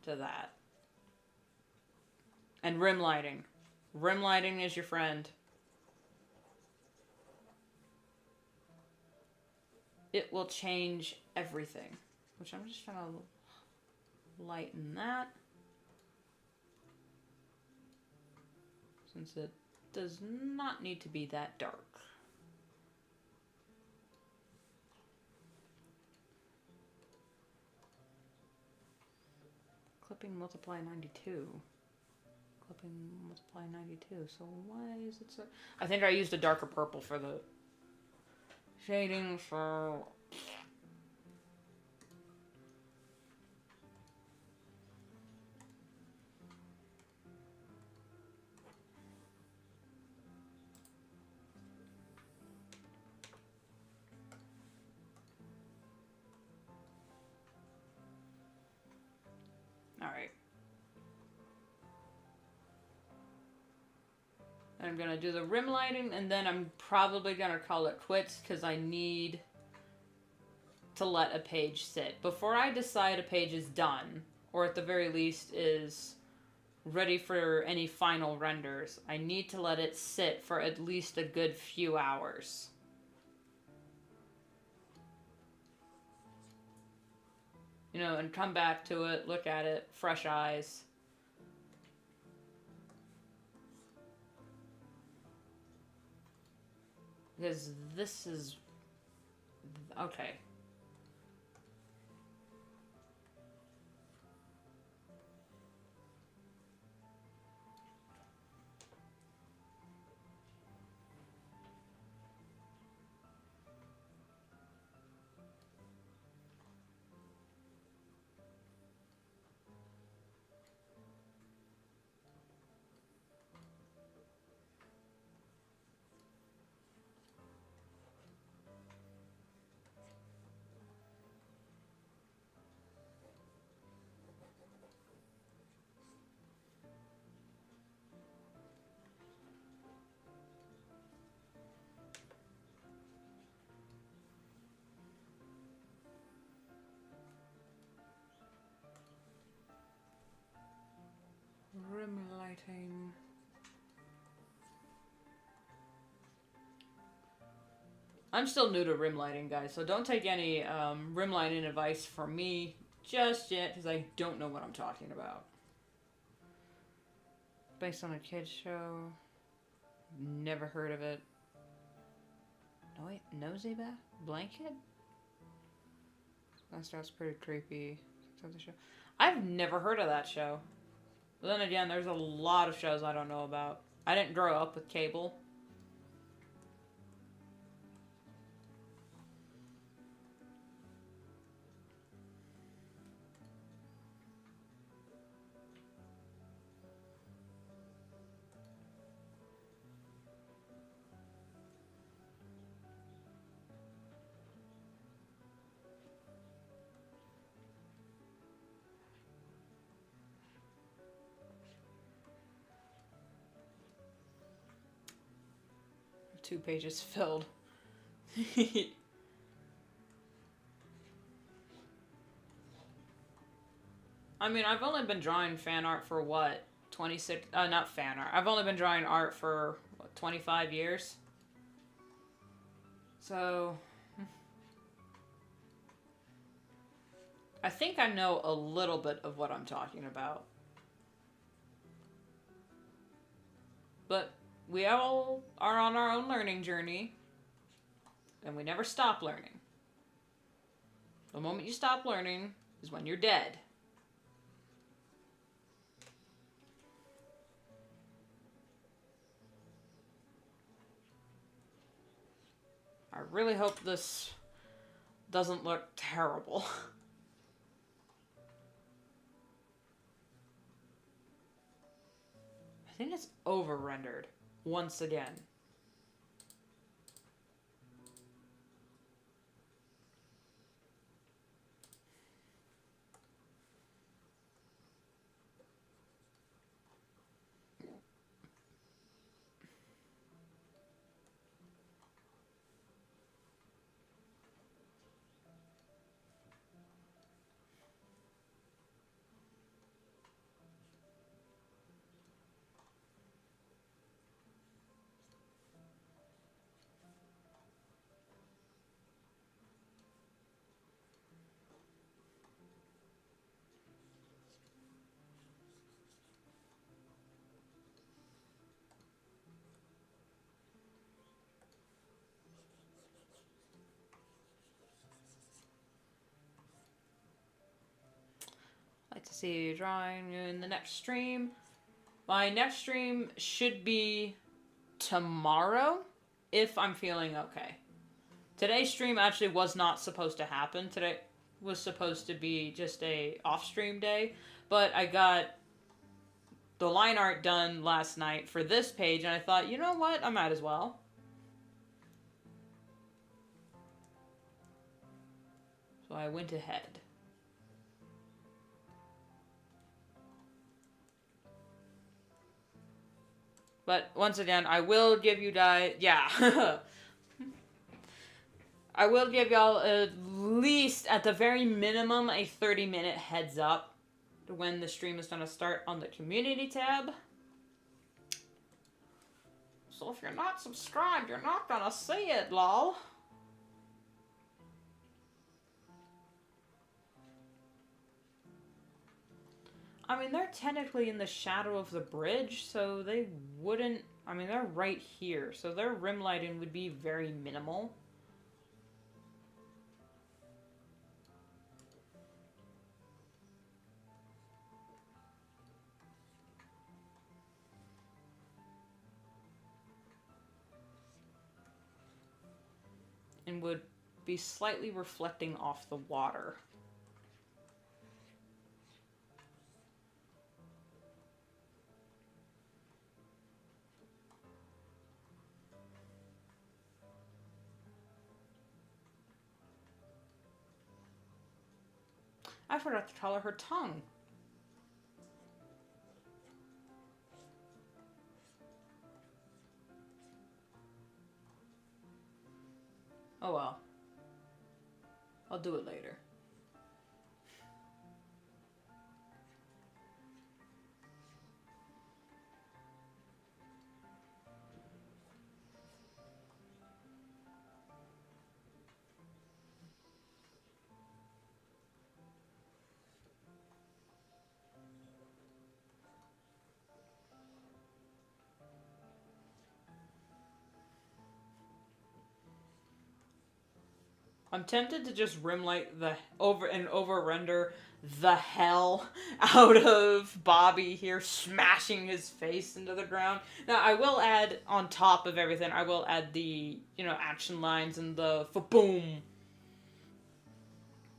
to that. And rim lighting. Rim lighting is your friend. It will change everything. Which I'm just trying to lighten that. Since it does not need to be that dark. Clipping multiply 92. Clipping multiply 92. So why is it so... I think I used a darker purple for the shading for... Alright. I'm going to do the rim lighting, and then I'm probably going to call it quits, because I need to let a page sit. Before I decide a page is done, or at the very least is ready for any final renders, I need to let it sit for at least a good few hours. You know, and come back to it, look at it, fresh eyes. Because this is... Okay. Rim lighting. I'm still new to rim lighting, guys, so don't take any rim lighting advice from me just yet, because I don't know what I'm talking about. Based on a kid's show. Never heard of it. No, wait, Nosy Blanket? That starts pretty creepy. The show. I've never heard of that show. But then again, there's a lot of shows I don't know about. I didn't grow up with cable. Two pages filled. I mean, I've only been drawing fan art for what? 26... not fan art. I've only been drawing art for, what, 25 years? So... I think I know a little bit of what I'm talking about. But we all are on our own learning journey. And we never stop learning. The moment you stop learning is when you're dead. I really hope this doesn't look terrible. I think it's over-rendered once again. see, drawing in the next stream. My next stream should be tomorrow, if I'm feeling okay. Today's stream actually was not supposed to happen. Today was supposed to be just a off-stream day, but I got the line art done last night for this page, and I thought, you know what, I might as well. So I went ahead. But once again, I will give you guys, yeah. I will give y'all at least, at the very minimum, a 30-minute heads up to when the stream is going to start on the community tab. So if you're not subscribed, you're not going to see it, lol. I mean, they're technically in the shadow of the bridge, so they wouldn't... I mean, they're right here, so their rim lighting would be very minimal. And would be slightly reflecting off the water. I forgot to color her tongue. Oh well. I'll do it later. I'm tempted to just rim light the over render the hell out of Bobby here, smashing his face into the ground. Now I will add on top of everything, I will add the, you know, action lines and the fa-boom,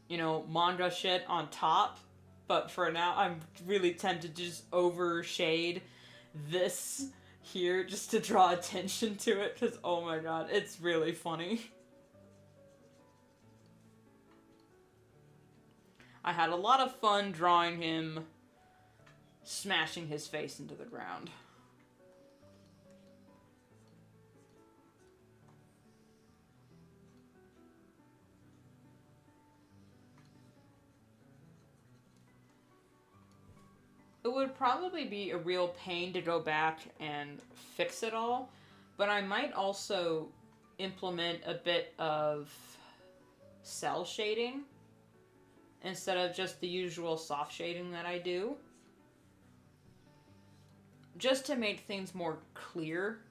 you know, manga shit on top. But for now, I'm really tempted to just overshade this here just to draw attention to it, because oh my god, it's really funny. I had a lot of fun drawing him smashing his face into the ground. It would probably be a real pain to go back and fix it all, but I might also implement a bit of cell shading instead of just the usual soft shading that I do, just to make things more clear.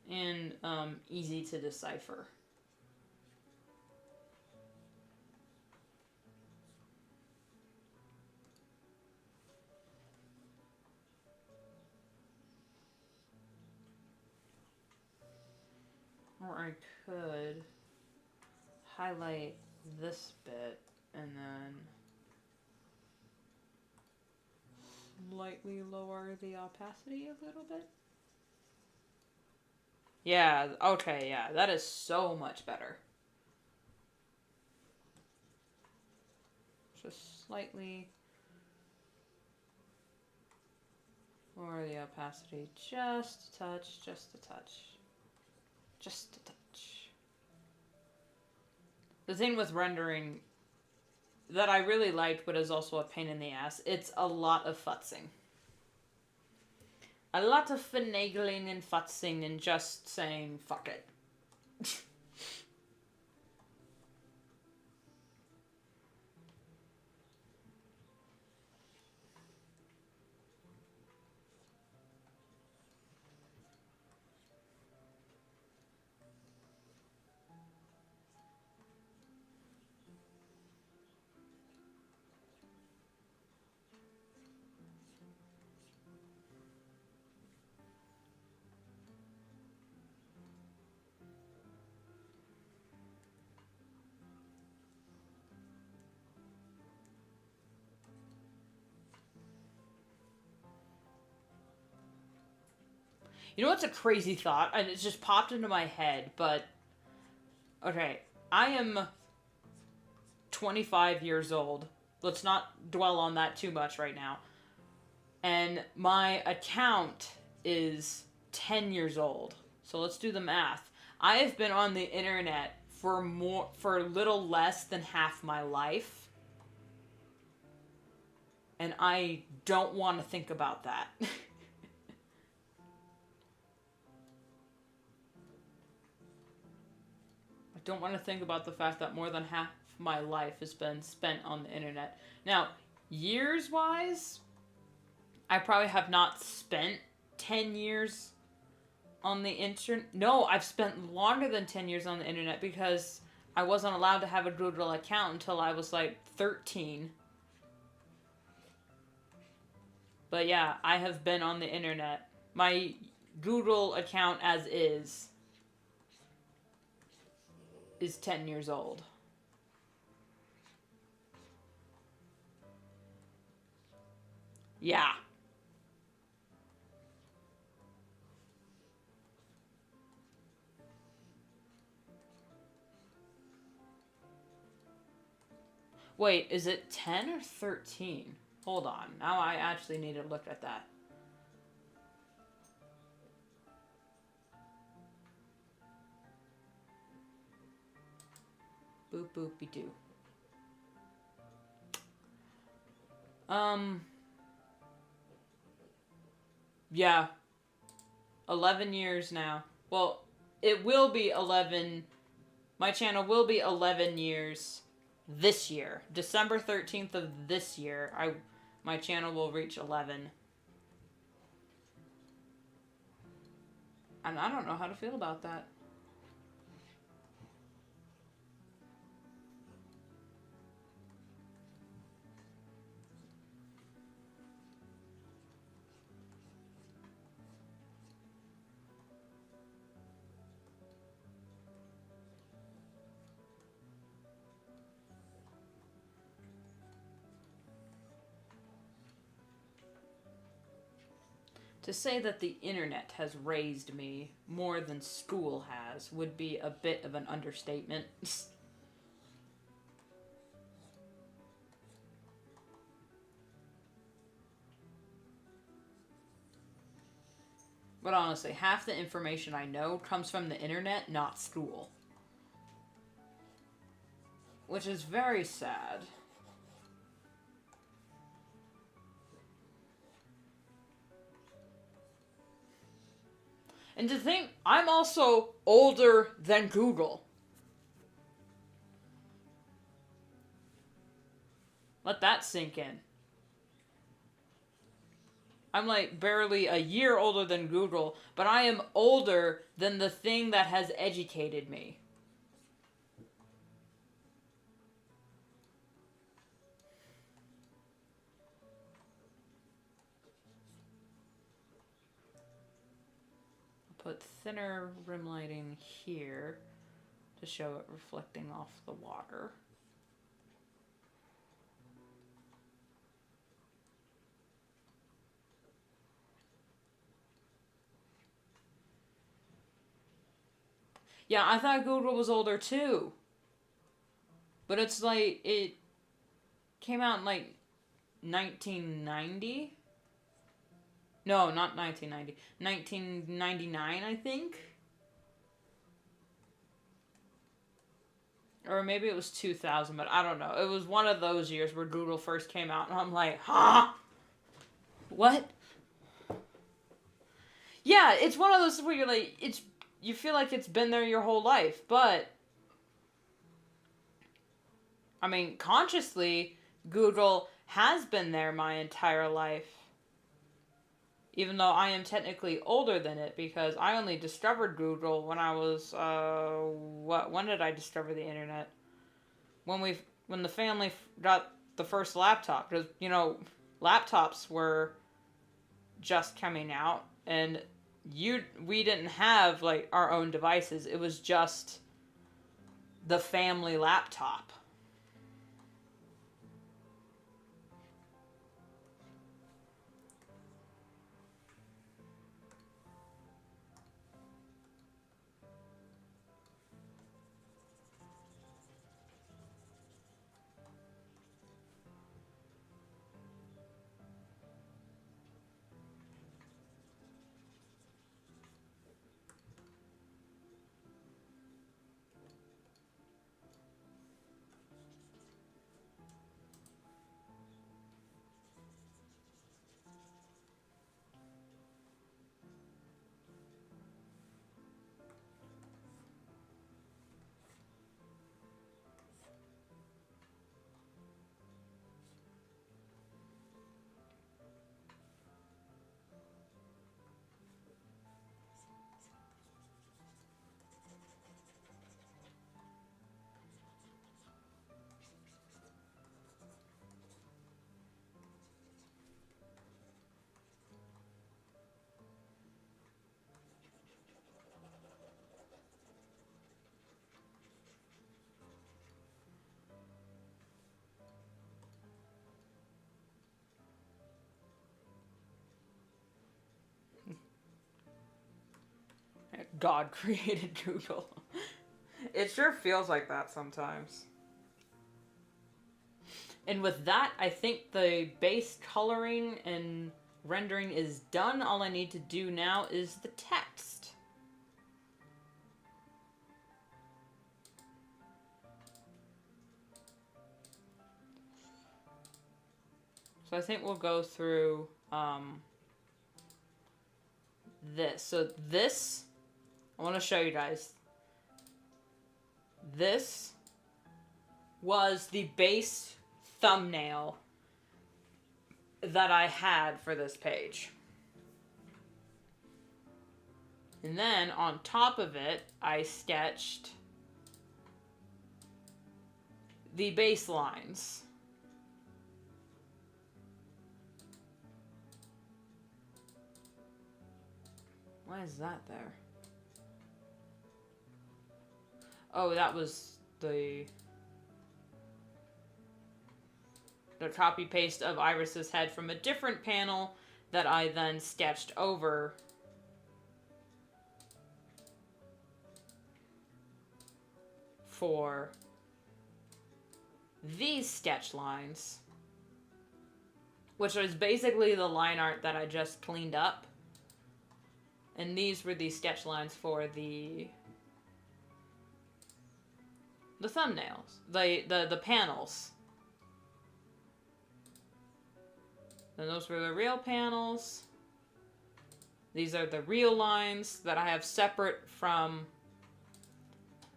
And easy to decipher. Or I could highlight this bit and then slightly lower the opacity a little bit. Yeah, okay, yeah, that is so much better. Just slightly lower the opacity just a touch, just a touch. Just a touch. The thing with rendering that I really liked, but is also a pain in the ass, it's a lot of futzing. A lot of finagling and futzing and just saying, fuck it. You know what's a crazy thought? And it just popped into my head, but... Okay, I am 25 years old. Let's not dwell on that too much right now. And my account is 10 years old. So let's do the math. I have been on the internet for a little less than half my life. And I don't want to think about that. I don't want to think about the fact that more than half my life has been spent on the internet. Now, years-wise, I probably have not spent 10 years on the internet. No, I've spent longer than 10 years on the internet because I wasn't allowed to have a Google account until I was like 13. But yeah, I have been on the internet. My Google account as is 10 years old. Yeah. Wait, is it 10 or 13? Hold on. Now I actually need to look at that. Boop boopy doo. Yeah. 11 years now. Well, it will be 11. My channel will be 11 years this year. December 13th of this year, my channel will reach 11. And I don't know how to feel about that. To say that the internet has raised me more than school has would be a bit of an understatement. But honestly, half the information I know comes from the internet, not school. Which is very sad. And to think, I'm also older than Google. Let that sink in. I'm like barely a year older than Google, but I am older than the thing that has educated me. Put thinner rim lighting here to show it reflecting off the water. Yeah, I thought Google was older too. But it's like, it came out in like 1990? No, not 1990. 1999, I think? Or maybe it was 2000, but I don't know. It was one of those years where Google first came out, and I'm like, huh? What? Yeah, it's one of those where you're like, you feel like it's been there your whole life, but I mean, consciously, Google has been there my entire life. Even though I am technically older than it, because I only discovered Google when I was, when did I discover the internet? When the family got the first laptop, because, you know, laptops were just coming out, and we didn't have, like, our own devices. It was just the family laptop. God created Google. It sure feels like that sometimes. And with that, I think the base coloring and rendering is done. All I need to do now is the text. So I think we'll go through this. So this, I want to show you guys. This was the base thumbnail that I had for this page. And then on top of it, I sketched the baselines. Why is that there? Oh, that was the copy paste of Iris's head from a different panel that I then sketched over for these sketch lines, which was basically the line art that I just cleaned up. And these were the sketch lines for the thumbnails, the panels. And those were the real panels. These are the real lines that I have separate from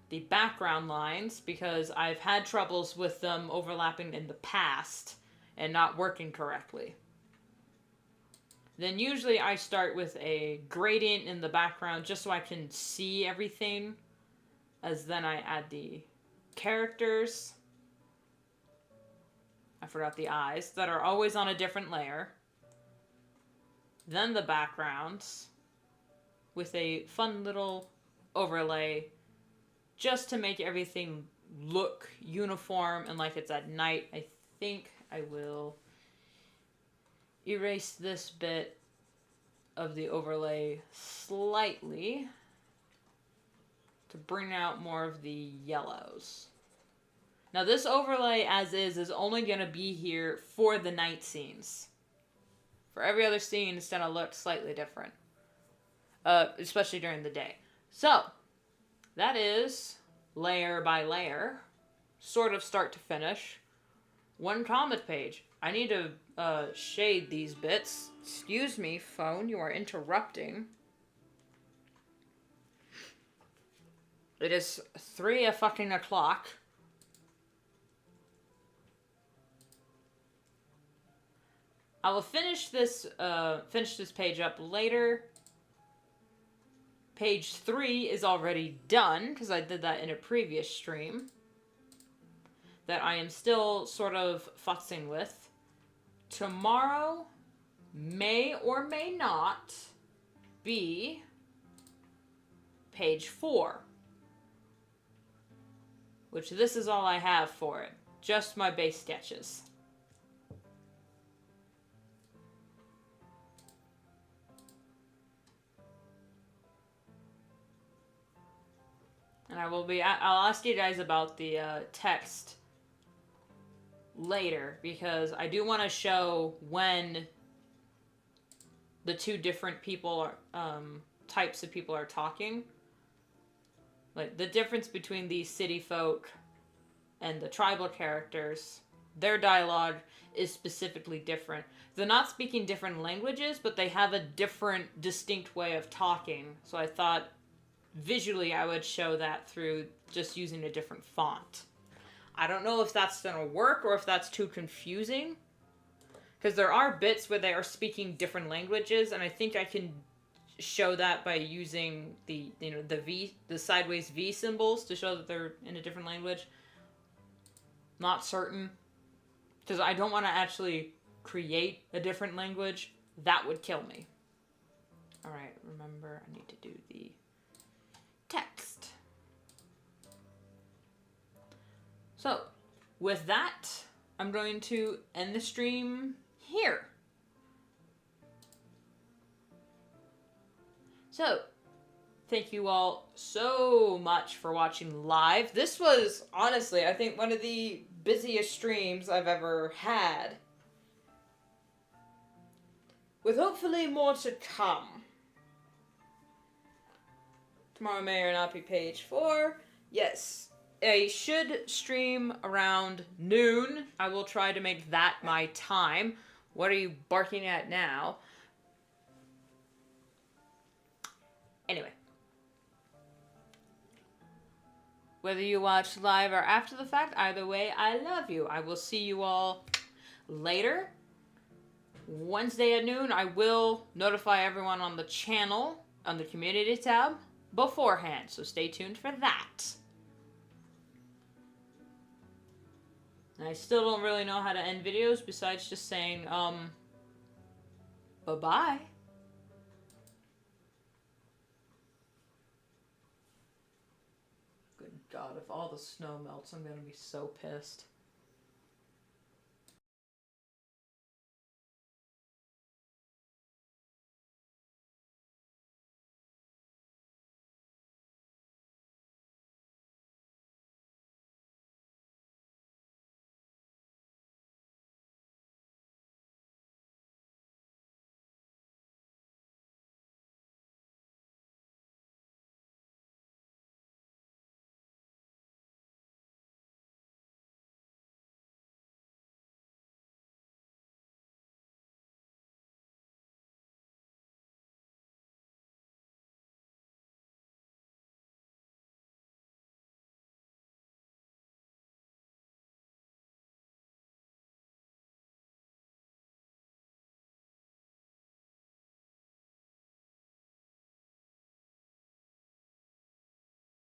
the background lines because I've had troubles with them overlapping in the past and not working correctly. Then usually I start with a gradient in the background just so I can see everything, as then I add the characters. I forgot the eyes that are always on a different layer. Then the backgrounds with a fun little overlay just to make everything look uniform and like it's at night. I think I will erase this bit of the overlay slightly to bring out more of the yellows. Now this overlay as is only going to be here for the night scenes. For every other scene, it's going to look slightly different. Especially during the day. So, that is layer by layer, sort of start to finish, one comic page. I need to shade these bits. Excuse me, phone, you are interrupting. It is 3:00. I will finish this page up later. Page 3 is already done, because I did that in a previous stream. That I am still sort of futzing with. Tomorrow may or may not be page 4. Which this is all I have for it. Just my base sketches. And I'll ask you guys about the text later, because I do want to show when the two different people are, types of people are talking. Like, the difference between the city folk and the tribal characters, their dialogue is specifically different. They're not speaking different languages, but they have a different, distinct way of talking. So I thought visually I would show that through just using a different font. I don't know if that's going to work or if that's too confusing, because there are bits where they are speaking different languages, and I think I can show that by using the sideways V symbols to show that they're in a different language. Not certain, because I don't want to actually create a different language. That would kill me. All right, remember I need to do the text. So, with that, I'm going to end the stream here. So, thank you all so much for watching live. This was, honestly, I think one of the busiest streams I've ever had. With hopefully more to come. Tomorrow may or not be page 4. Yes, I should stream around noon. I will try to make that my time. What are you barking at now? Anyway. Whether you watch live or after the fact, either way, I love you. I will see you all later. Wednesday at noon, I will notify everyone on the channel, on the community tab, beforehand. So stay tuned for that. And I still don't really know how to end videos besides just saying, bye-bye. Good God, if all the snow melts, I'm gonna be so pissed.